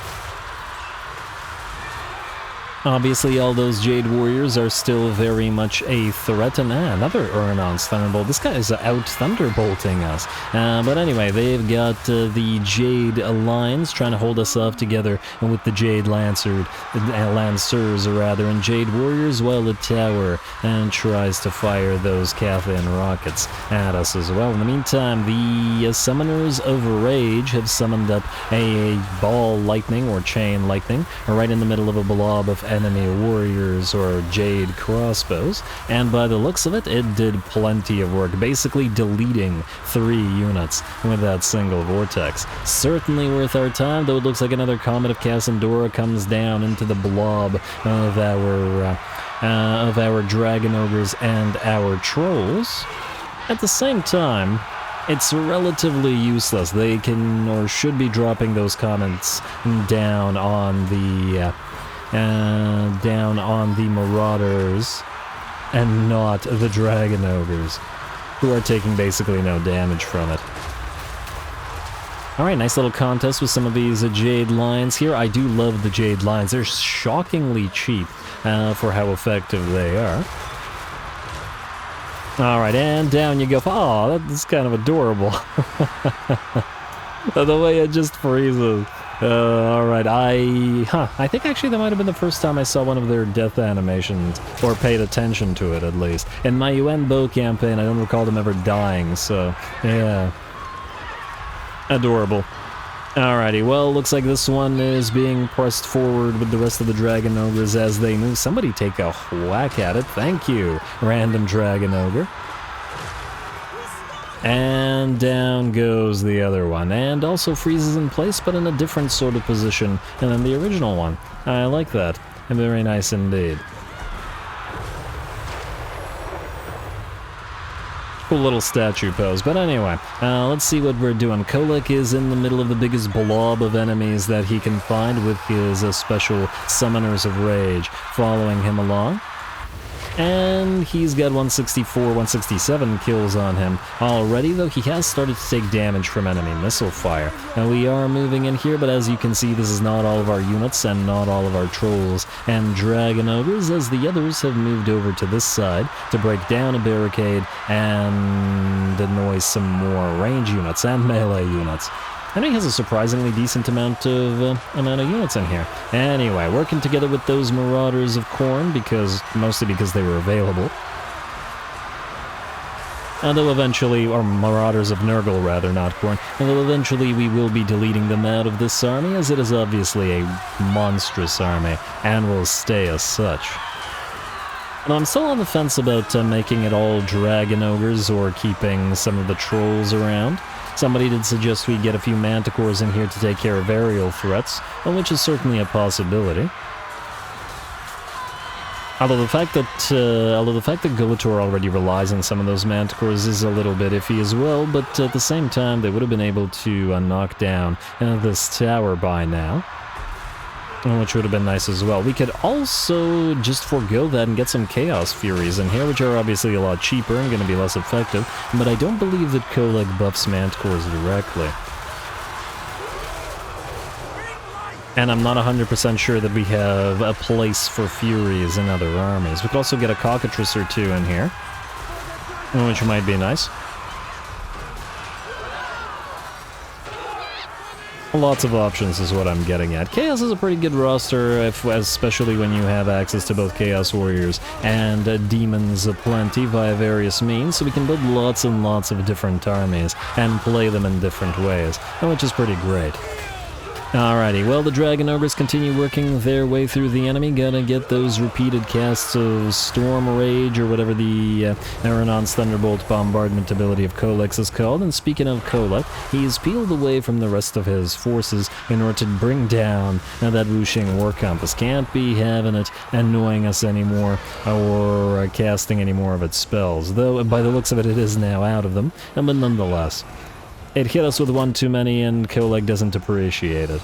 Obviously, all those Jade Warriors are still very much a threat, and another Urnon's Thunderbolt. This guy is out Thunderbolting us. But anyway, they've got the Jade Alliance trying to hold us off together with the Jade Lancers, and Jade Warriors, while the tower tries to fire those Cathan rockets at us as well. In the meantime, the Summoners of Rage have summoned up a Ball Lightning, or Chain Lightning, right in the middle of a blob of enemy warriors, or Jade crossbows, and by the looks of it, it did plenty of work, basically deleting 3 units with that single vortex. Certainly worth our time, though it looks like another Comet of Cassandora comes down into the blob of our Dragon Ogres and our Trolls. At the same time, it's relatively useless. They can, or should be, dropping those comets down on the Marauders and not the Dragon Ogres, who are taking basically no damage from it. Alright, nice little contest with some of these Jade Lions here. I do love the Jade Lions. They're shockingly cheap for how effective they are. Alright, and down you go. Oh, that's kind of adorable. The way it just freezes. Alright, I think actually that might have been the first time I saw one of their death animations, or paid attention to it at least. In my UN Bow campaign, I don't recall them ever dying, so yeah. Adorable. Alrighty, well, looks like this one is being pressed forward with the rest of the Dragon Ogres as they move. Somebody take a whack at it. Thank you, random Dragon Ogre. And down goes the other one, and also freezes in place, but in a different sort of position than the original one. I like that. Very nice indeed. Cool little statue pose, but anyway, let's see what we're doing. Kolek is in the middle of the biggest blob of enemies that he can find, with his special Summoners of Rage following him along. And he's got 164, 167 kills on him already, though he has started to take damage from enemy missile fire. Now we are moving in here, but as you can see, this is not all of our units and not all of our Trolls and Dragon Ogres, as the others have moved over to this side to break down a barricade and annoy some more range units and melee units. And he has a surprisingly decent amount of units in here. Anyway, working together with those Marauders of Khorne, mostly because they were available. Although eventually, or Marauders of Nurgle rather, not Khorne, although eventually we will be deleting them out of this army, as it is obviously a monstrous army, and will stay as such. And I'm still on the fence about making it all Dragon Ogres, or keeping some of the Trolls around. Somebody did suggest we get a few Manticores in here to take care of aerial threats, which is certainly a possibility. Although the fact that Gulator already relies on some of those Manticores is a little bit iffy as well, but at the same time they would have been able to knock down this tower by now, which would have been nice as well. We could also just forego that and get some Chaos Furies in here, which are obviously a lot cheaper and going to be less effective, but I don't believe that Kolek buffs Manticores directly. And I'm not 100% sure that we have a place for Furies in other armies. We could also get a Cockatrice or two in here. which might be nice. Lots of options is what I'm getting at. Chaos is a pretty good roster, especially when you have access to both Chaos Warriors and Demons aplenty via various means, so we can build lots and lots of different armies and play them in different ways, which is pretty great. Alrighty, well, the Dragon Ogres continue working their way through the enemy. Gotta get those repeated casts of Storm Rage, or whatever the Aeronon's Thunderbolt bombardment ability of Kolex is called. And speaking of Kolek, he's peeled away from the rest of his forces in order to bring down that Wuxing War Compass. Can't be having it annoying us anymore, or casting any more of its spells. Though, by the looks of it, it is now out of them, but nonetheless. It hit us with one too many, and Koleg doesn't appreciate it.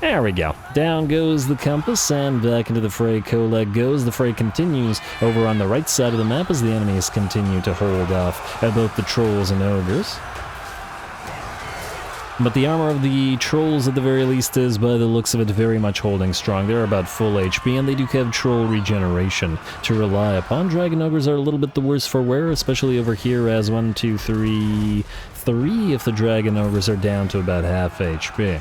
There we go. Down goes the compass, and back into the fray Koleg goes. The fray continues over on the right side of the map as the enemies continue to hold off both the trolls and ogres. But the armor of the trolls, at the very least, is, by the looks of it, very much holding strong. They're about full HP, and they do have troll regeneration to rely upon. Dragon Ogres are a little bit the worse for wear, especially over here, as 1, 2, 3 if the Dragon Ogres are down to about half HP.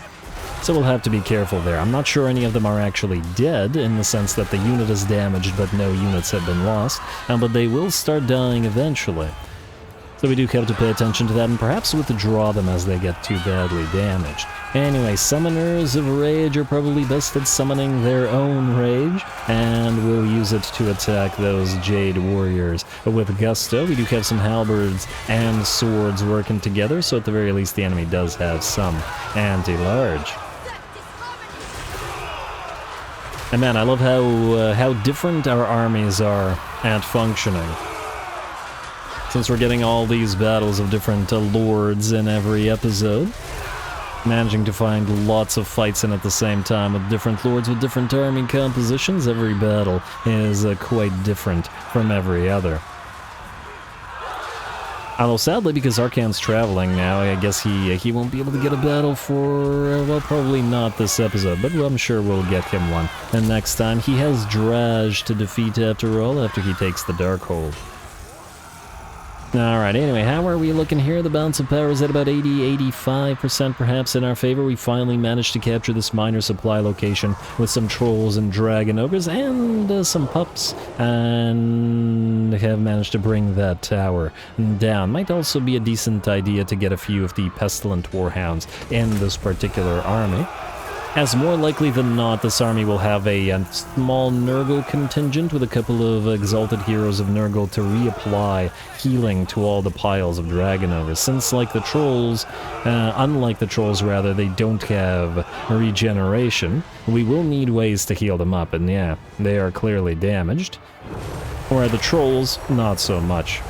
So we'll have to be careful there. I'm not sure any of them are actually dead, in the sense that the unit is damaged, but no units have been lost, but they will start dying eventually. So we do have to pay attention to that, and perhaps withdraw them as they get too badly damaged. Anyway, Summoners of Rage are probably best at summoning their own rage, and we'll use it to attack those Jade Warriors with gusto. We do have some halberds and swords working together, so at the very least the enemy does have some anti-large. And man, I love how different our armies are at functioning. Since we're getting all these battles of different lords in every episode, managing to find lots of fights in at the same time with different lords with different army compositions, every battle is quite different from every other. Although sadly, because Archaon's traveling now, I guess he won't be able to get a battle for, well, probably not this episode, but I'm sure we'll get him one. And next time, he has Draj to defeat after all, after he takes the Darkhold. Alright, anyway, how are we looking here? The balance of power is at about 80-85% perhaps in our favor. We finally managed to capture this minor supply location with some trolls and dragon ogres and some pups, and have managed to bring that tower down. Might also be a decent idea to get a few of the pestilent warhounds in this particular army, as more likely than not, this army will have a small Nurgle contingent with a couple of exalted heroes of Nurgle to reapply healing to all the piles of Dragon Ogres. Since, like the trolls, unlike the trolls rather, they don't have regeneration, we will need ways to heal them up, and yeah, they are clearly damaged. Where the trolls, not so much.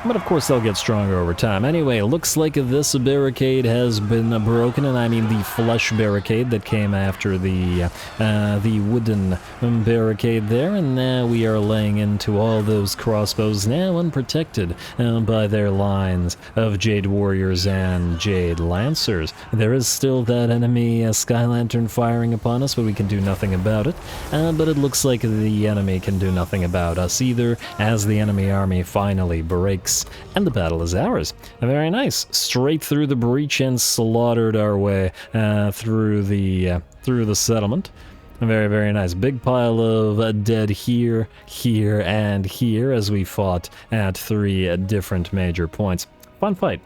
But of course they'll get stronger over time. Anyway, looks like this barricade has been broken, and I mean the flesh barricade that came after the wooden barricade there, and now we are laying into all those crossbows, now unprotected by their lines of Jade Warriors and Jade Lancers. There is still that enemy Sky Lantern firing upon us, but we can do nothing about it. But it looks like the enemy can do nothing about us either, as the enemy army finally breaks. And the battle is ours. Very nice. Straight through the breach and slaughtered our way through the settlement. Very, very nice. Big pile of dead here, here, and here as we fought at 3 different major points. Fun fight.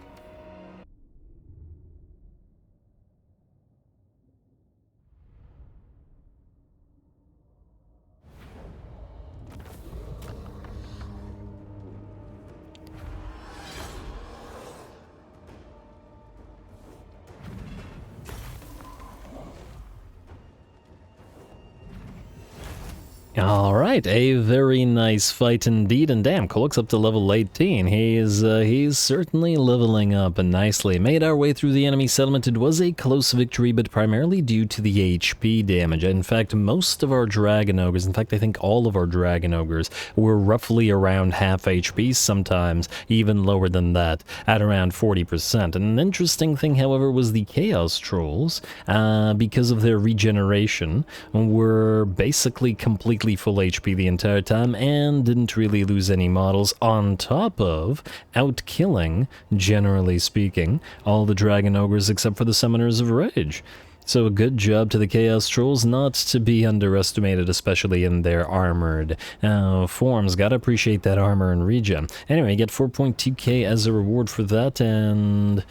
Alright, a very nice fight indeed, and damn, Kolek's up to level 18. He's certainly leveling up nicely. Made our way through the enemy settlement. It was a close victory, but primarily due to the HP damage. In fact, most of our Dragon Ogres, in fact I think all of our Dragon Ogres, were roughly around half HP, sometimes even lower than that, at around 40%. An interesting thing, however, was the Chaos Trolls, because of their regeneration, were basically completely completely full HP the entire time and didn't really lose any models, on top of outkilling, generally speaking, all the Dragon Ogres except for the Summoners of Rage. So a good job to the Chaos Trolls, not to be underestimated, especially in their armored forms. Gotta appreciate that armor and regen. Anyway, you get 4.2k as a reward for that, and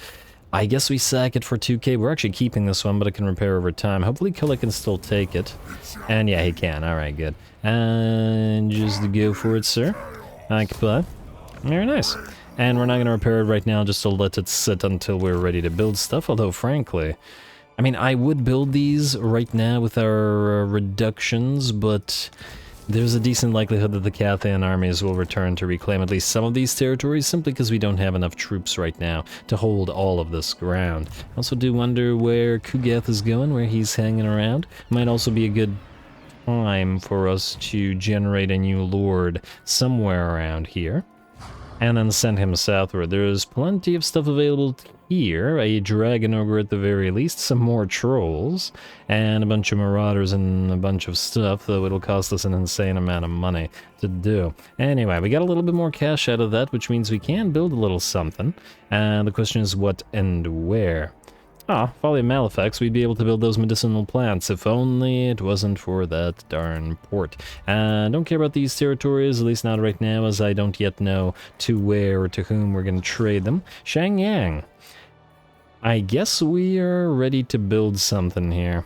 I guess we sack it for 2k. We're actually keeping this one, but it can repair over time. Hopefully Killa can still take it. And yeah, he can. Alright, good. And just go for it, sir. Occupy. Very nice. And we're not going to repair it right now, just to let it sit until we're ready to build stuff, although frankly, I mean, I would build these right now with our reductions, but there's a decent likelihood that the Cathan armies will return to reclaim at least some of these territories, simply because we don't have enough troops right now to hold all of this ground. I also do wonder where Kugath is going, where he's hanging around. Might also be a good time for us to generate a new lord somewhere around here, and then send him southward. There's plenty of stuff available here, a Dragon Ogre at the very least, some more trolls, and a bunch of marauders and a bunch of stuff, though it'll cost us an insane amount of money to do. Anyway, we got a little bit more cash out of that, which means we can build a little something, and the question is what and where. Folly of Malifix, we'd be able to build those medicinal plants, if only it wasn't for that darn port. Don't care about these territories, at least not right now, as I don't yet know to where or to whom we're going to trade them. Shangyang. I guess we are ready to build something here.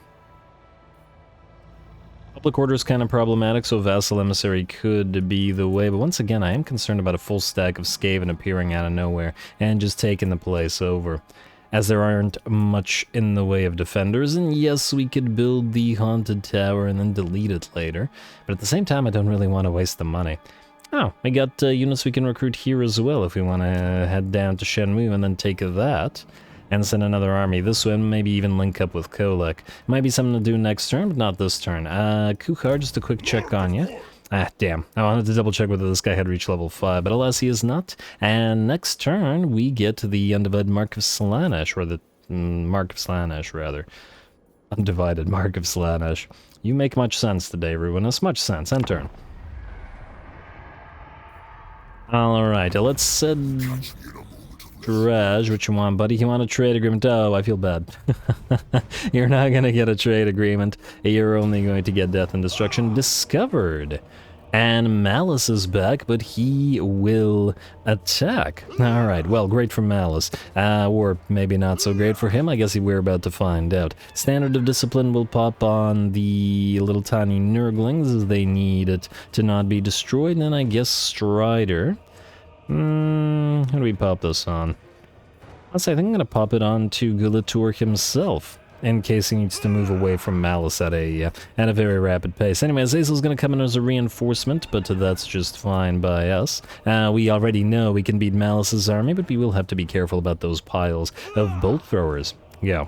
Public order is kind of problematic, so Vassal Emissary could be the way, but once again, I am concerned about a full stack of Skaven appearing out of nowhere and just taking the place over, as there aren't much in the way of defenders. And yes, we could build the Haunted Tower and then delete it later, but at the same time, I don't really want to waste the money. We got units we can recruit here as well if we want to head down to Shang-Wu and then take that and send another army this way, and maybe even link up with Kolek. Might be something to do next turn, but not this turn. Kuchar, just a quick check on you. Damn. I wanted to double check whether this guy had reached level 5, but alas, he is not. And next turn, we get the Undivided Mark of Slaanesh, or the Mark of Slaanesh, rather. Undivided Mark of Slaanesh. You make much sense today, Ruinous. Much sense. End turn. Alright, let's send Raj, what you want, buddy? You want a trade agreement? Oh, I feel bad. You're not gonna get a trade agreement. You're only going to get death and destruction discovered. And Malus is back, but he will attack. Alright, well, great for Malus. Or maybe not so great for him. I guess we're about to find out. Standard of Discipline will pop on the little tiny Nurglings, as they need it to not be destroyed. And then I guess Strider. How do we pop this on? I think I'm going to pop it on to Gulator himself, in case he needs to move away from Malus at a very rapid pace. Anyway, Azazel's going to come in as a reinforcement, but that's just fine by us. We already know we can beat Malus's army, but we will have to be careful about those piles of bolt throwers. Go.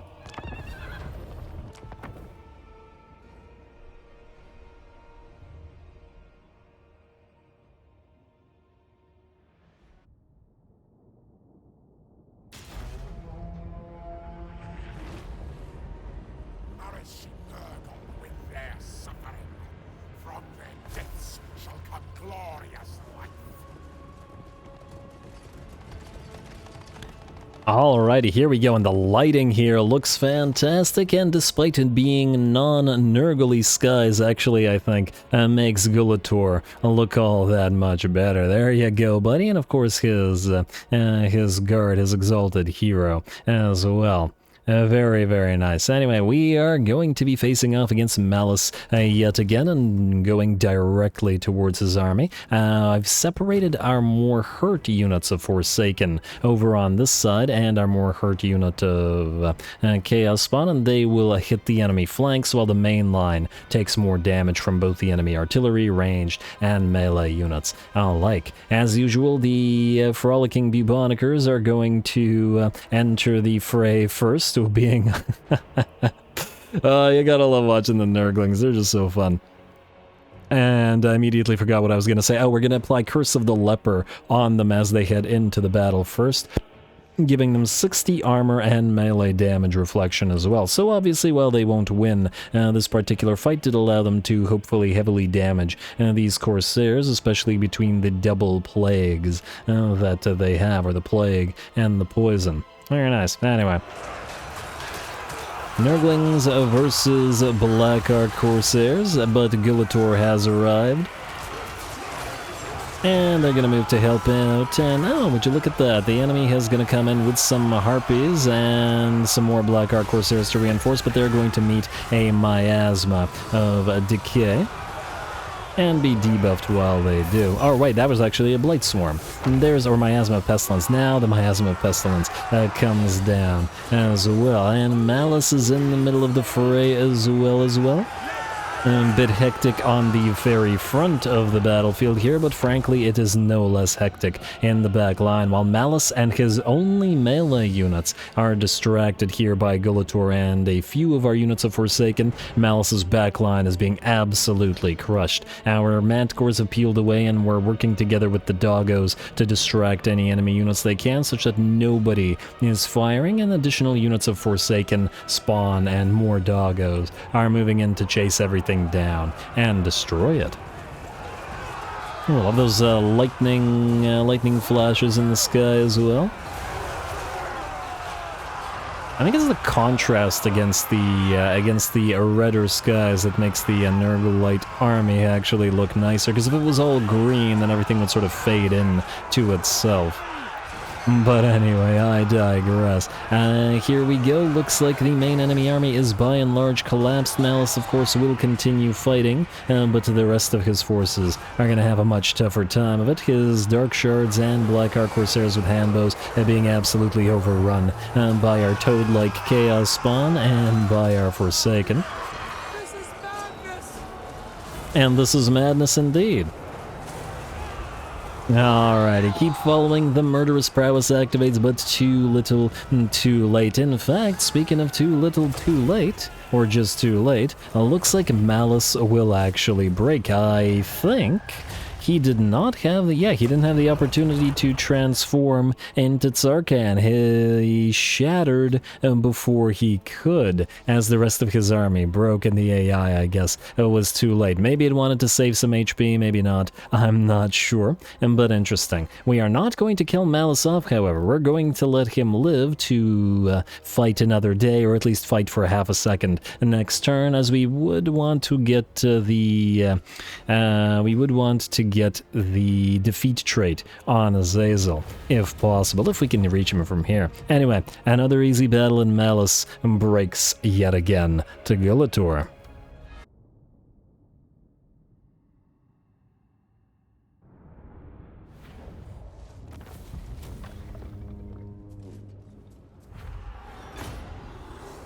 Alrighty, here we go, and the lighting here looks fantastic, and despite it being non-Nurgly skies, actually, I think, makes Gulator look all that much better. There you go, buddy, and of course his guard, his exalted hero, as well. Very, very nice. Anyway, we are going to be facing off against Malus yet again, and going directly towards his army. I've separated our more hurt units of Forsaken over on this side, and our more hurt unit of Chaos Spawn, and they will hit the enemy flanks, while the main line takes more damage from both the enemy artillery, ranged, and melee units alike. As usual, the frolicking Bubonicers are going to enter the fray first, being you gotta love watching the Nurglings, they're just so fun. And I immediately forgot what I was gonna say. We're gonna apply Curse of the Leper on them as they head into the battle first. giving them 60 armor and melee damage reflection as well. So obviously, while they won't win this particular fight, did allow them to hopefully heavily damage these Corsairs, especially between the double plagues that they have, or the plague and the poison. Very nice. Anyway. Nurglings versus Black Ark Corsairs, but Gulator has arrived. And they're going to move to help out, and oh, would you look at that, the enemy is going to come in with some Harpies and some more Black Ark Corsairs to reinforce, but they're going to meet a Miasma of Decay and be debuffed while they do. Oh wait, that was actually a Blight Swarm. There's our Miasma of Pestilence. Now the Miasma of Pestilence comes down as well, and Malus is in the middle of the fray as well. A bit hectic on the very front of the battlefield here, but frankly it is no less hectic in the back line, while Malus and his only melee units are distracted here by Gulator and a few of our units of Forsaken. Malus's back line is being absolutely crushed. Our Mantgors have peeled away and we're working together with the Doggos to distract any enemy units they can, such that nobody is firing, and additional units of Forsaken spawn and more Doggos are moving in to chase everything down and destroy it. Oh, I love those lightning flashes in the sky as well. I think it's the contrast against the redder skies that makes the Nurgle army actually look nicer, because if it was all green then everything would sort of fade in to itself. But anyway, I digress. Here we go. Looks like the main enemy army is by and large collapsed. Malus, of course, will continue fighting, but the rest of his forces are going to have a much tougher time of it. His Dark Shards and Black Ark Corsairs with handbows are being absolutely overrun by our Toad-like Chaos Spawn and by our Forsaken. This is madness! And this is madness indeed. Alrighty, keep following. The Murderous Prowess activates, but too little, too late. In fact, speaking of too little, too late, or just too late, looks like Malus will actually break. I think he did not have the, he didn't have the opportunity to transform into Tsarkan. He shattered before he could, as the rest of his army broke, and the AI, I guess, was too late. Maybe it wanted to save some HP, maybe not. I'm not sure, but interesting. We are not going to kill Malus off, however. We're going to let him live to fight another day, or at least fight for half a second next turn, as we would want to get get the defeat trait on Azazel, if possible, if we can reach him from here. Anyway, another easy battle, and Malus breaks yet again to Gulator.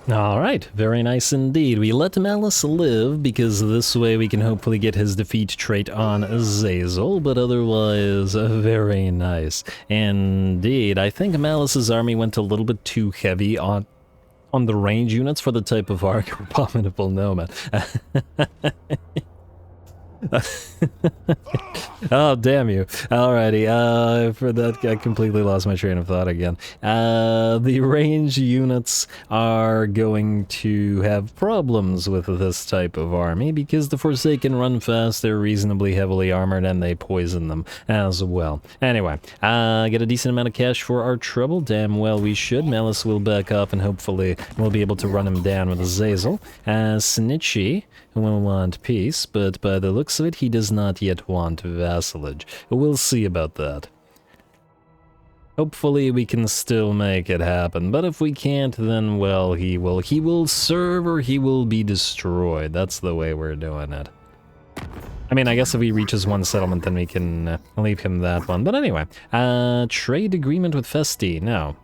Alright, very nice indeed. We let Malus live, because this way we can hopefully get his defeat trait on Azazel, but otherwise, very nice. Indeed, I think Malus's army went a little bit too heavy on the range units for the type of arc. Abominable Nomad. Oh, damn you. Alrighty, for that, I completely lost my train of thought again. The range units are going to have problems with this type of army, because the Forsaken run fast, they're reasonably heavily armored, and they poison them as well. Anyway, get a decent amount of cash for our trouble. Damn well we should. Malus will back up, and hopefully we'll be able to run him down with Azazel. Snitchy will want peace, but by the looks of it, he does not yet want vassalage. We'll see about that. Hopefully we can still make it happen, but if we can't, then, well, he will serve or he will be destroyed. That's the way we're doing it. I mean, I guess if he reaches one settlement, then we can leave him that one. But anyway, trade agreement with Festi. No.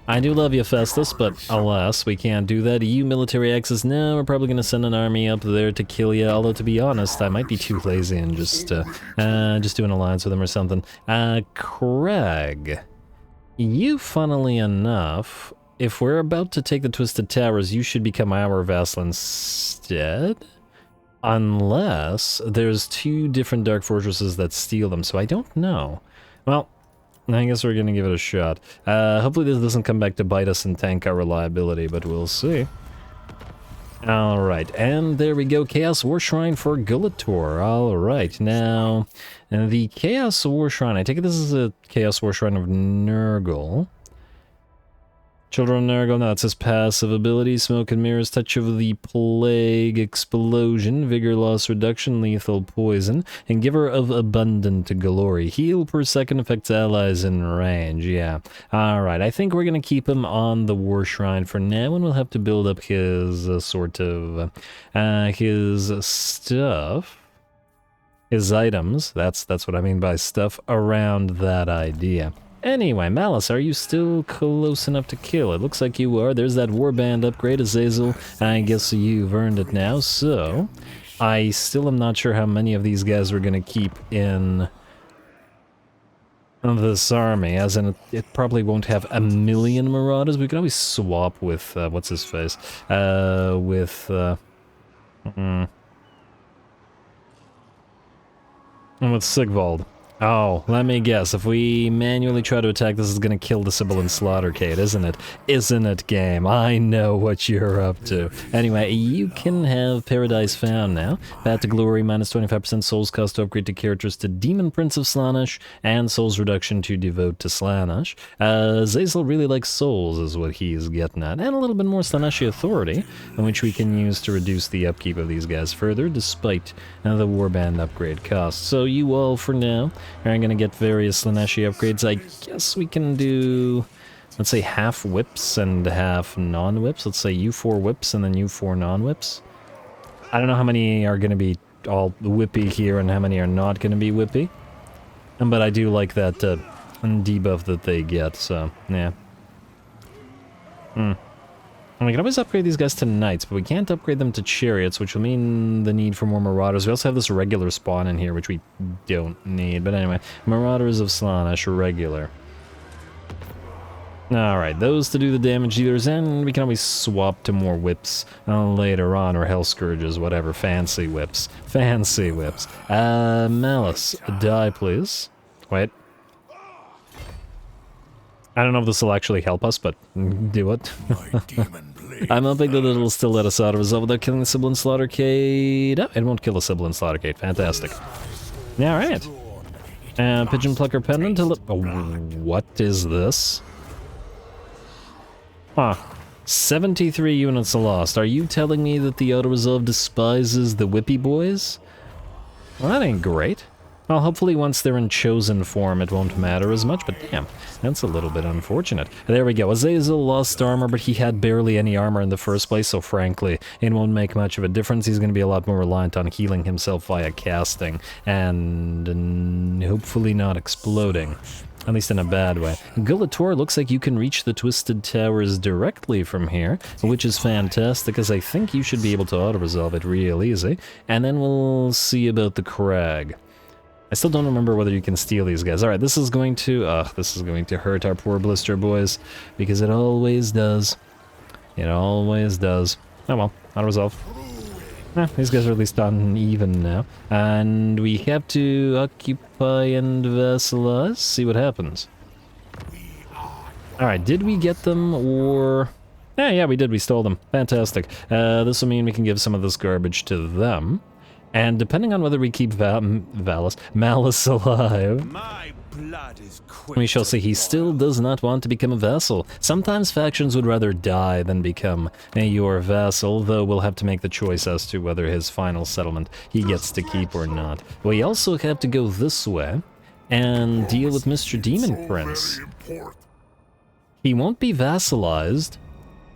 I do love you, Festus, but alas, we can't do that. EU military access, no, we're probably going to send an army up there to kill you, although to be honest, I might be too lazy and just do an alliance with him or something. Craig, you, funnily enough, if we're about to take the Twisted Towers, you should become our vassal instead? Unless there's two different Dark Fortresses that steal them, so I don't know. Well, I guess we're gonna give it a shot. Hopefully this doesn't come back to bite us and tank our reliability, but we'll see. Alright, and there we go, Chaos War Shrine for Gulator. Alright, now, the Chaos War Shrine, I take it this is a Chaos War Shrine of Nurgle. Children of Nurgle, no, it says passive ability, Smoke and Mirrors, Touch of the Plague, Explosion, Vigor Loss Reduction, Lethal Poison, and Giver of Abundant Glory. Heal per second, affects allies in range, yeah. Alright, I think we're gonna keep him on the War Shrine for now, and we'll have to build up his his stuff. His items, that's what I mean by stuff, around that idea. Anyway, Malus, are you still close enough to kill? It looks like you are. There's that warband upgrade, Azazel. I guess you've earned it now, so... I still am not sure how many of these guys we're gonna keep in this army, as in it probably won't have a million Marauders. We can always swap with, what's-his-face? With Sigvald. Oh, let me guess. If we manually try to attack, this is gonna kill the Sibyl and Slaughtercade, isn't it? Isn't it, game? I know what you're up to. Anyway, you can have Paradise Found now. Path to Glory, minus 25% souls cost to upgrade to characters to Demon Prince of Slaanesh, and souls reduction to devote to Slaanesh. Zazel really likes souls, is what he's getting at, and a little bit more Slaaneshi authority, in which we can use to reduce the upkeep of these guys further, despite the warband upgrade cost. So you all, for now, are going to get various Slaaneshi upgrades. I guess we can do, let's say, half whips and half non-whips. Let's say you 4 whips and then you 4 non-whips. I don't know how many are going to be all whippy here and how many are not going to be whippy. But I do like that debuff that they get, so, yeah. And we can always upgrade these guys to Knights, but we can't upgrade them to Chariots, which will mean the need for more Marauders. We also have this regular spawn in here, which we don't need. But anyway, Marauders of Slaanesh, regular. Alright, those to do the damage dealers, and we can always swap to more whips later on, or Hell Scourges, whatever. Fancy whips. Fancy whips. Malus, die, please. Wait. I don't know if this will actually help us, but do it. I'm hoping that it'll still let us auto-resolve without killing the Sibyl and Slaughtercade. Oh, it won't kill the Sibyl and Slaughtercade. Fantastic. Alright. Pigeon Plucker Pendant to what is this? Huh. 73 units lost. Are you telling me that the auto-resolve despises the Whippy Boys? Well, that ain't great. Well, hopefully once they're in chosen form it won't matter as much, but damn, that's a little bit unfortunate. There we go, Azazel lost armor, but he had barely any armor in the first place, so frankly, it won't make much of a difference. He's going to be a lot more reliant on healing himself via casting, and hopefully not exploding. At least in a bad way. Gulator, looks like you can reach the Twisted Towers directly from here, which is fantastic, as I think you should be able to auto-resolve it real easy. And then we'll see about the Crag. I still don't remember whether you can steal these guys. Alright, this is going to hurt our poor Blister boys, because it always does. It always does. Oh well, auto-resolve. These guys are at least on even now. And we have to occupy and vassalize. See what happens. Alright, did we get them, or... Yeah, we did. We stole them. Fantastic. This will mean we can give some of this garbage to them. And depending on whether we keep Malus alive, My blood is quick. we shall see he still does not want to become a vassal. Sometimes factions would rather die than become your vassal, though we'll have to make the choice as to whether his final settlement he gets to keep or not. We also have to go this way and deal with Mr. Demon Prince. He won't be vassalized.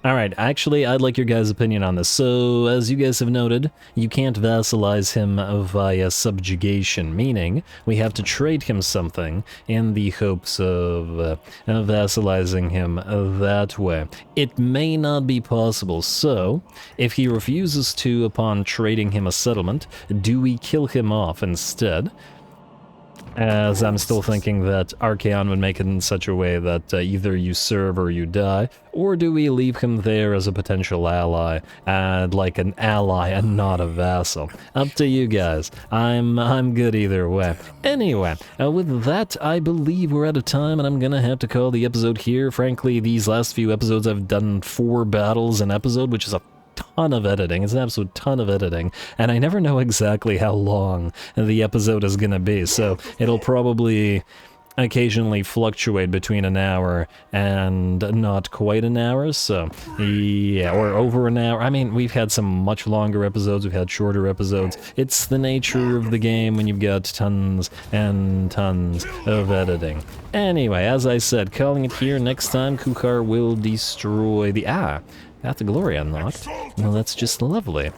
Alright, actually, I'd like your guys' opinion on this. So, as you guys have noted, you can't vassalize him via subjugation, meaning we have to trade him something in the hopes of vassalizing him that way. It may not be possible, so if he refuses to upon trading him a settlement, do we kill him off instead? as I'm still thinking that Archaon would make it in such a way that either you serve or you die, or do we leave him there as a potential ally, and like an ally and not a vassal? Up to you guys. I'm good either way. Anyway, with that, I believe we're out of time, and I'm gonna have to call the episode here. Frankly, these last few episodes I've done 4 battles an episode, which is a ton of editing. It's an absolute ton of editing, and I never know exactly how long the episode is gonna be, so it'll probably occasionally fluctuate between an hour and not quite an hour, so yeah, or over an hour. I mean, we've had some much longer episodes, we've had shorter episodes. It's the nature of the game when you've got tons and tons of editing. Anyway, as I said, calling it here. Next time, Kukar will destroy the... Path to Glory unlocked. Well, that's just lovely.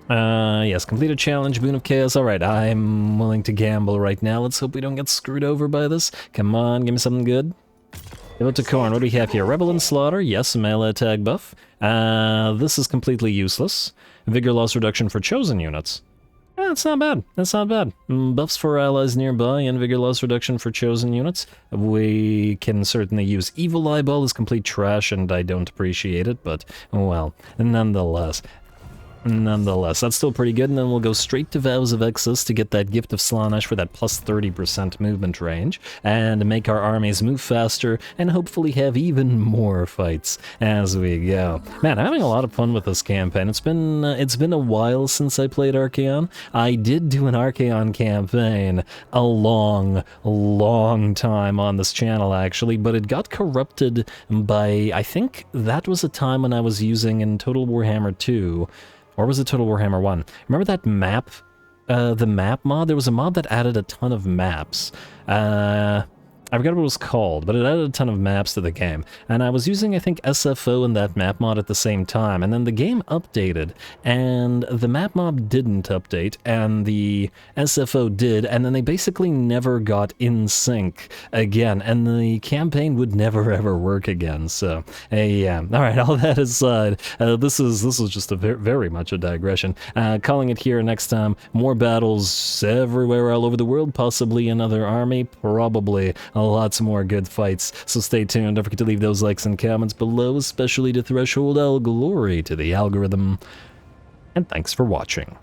Yes, complete a challenge, Boon of Chaos. Alright, I'm willing to gamble right now. Let's hope we don't get screwed over by this. Come on, give me something good. Give it to Korn. What do we have here? Rebel and Slaughter. Yes, melee attack buff. This is completely useless. Vigor loss reduction for chosen units. That's not bad. That's not bad. Buffs for allies nearby and vigor loss reduction for chosen units. We can certainly use Evil Eyeball as complete trash, and I don't appreciate it, but, well, nonetheless. Nonetheless, that's still pretty good, and then we'll go straight to Vows of Exodus to get that Gift of Slaanesh for that plus 30% movement range, and make our armies move faster, and hopefully have even more fights as we go. Man, I'm having a lot of fun with this campaign. It's been a while since I played Archaon. I did do an Archaon campaign a long time on this channel, actually, but it got corrupted by, I think that was a time when I was using in Total Warhammer 2, or was it Total Warhammer 1? Remember that map? The map mod? There was a mod that added a ton of maps. I forgot what it was called, but it added a ton of maps to the game. And I was using, I think, SFO and that map mod at the same time. And then the game updated, and the map mod didn't update, and the SFO did, and then they basically never got in sync again, and the campaign would never ever work again. So, yeah. Alright, all that aside, this is just a very much a digression. Calling it here next time. More battles everywhere all over the world, possibly another army, probably lots more good fights, so stay tuned. Don't forget to leave those likes and comments below, especially to Threshold. All glory to the algorithm, and thanks for watching.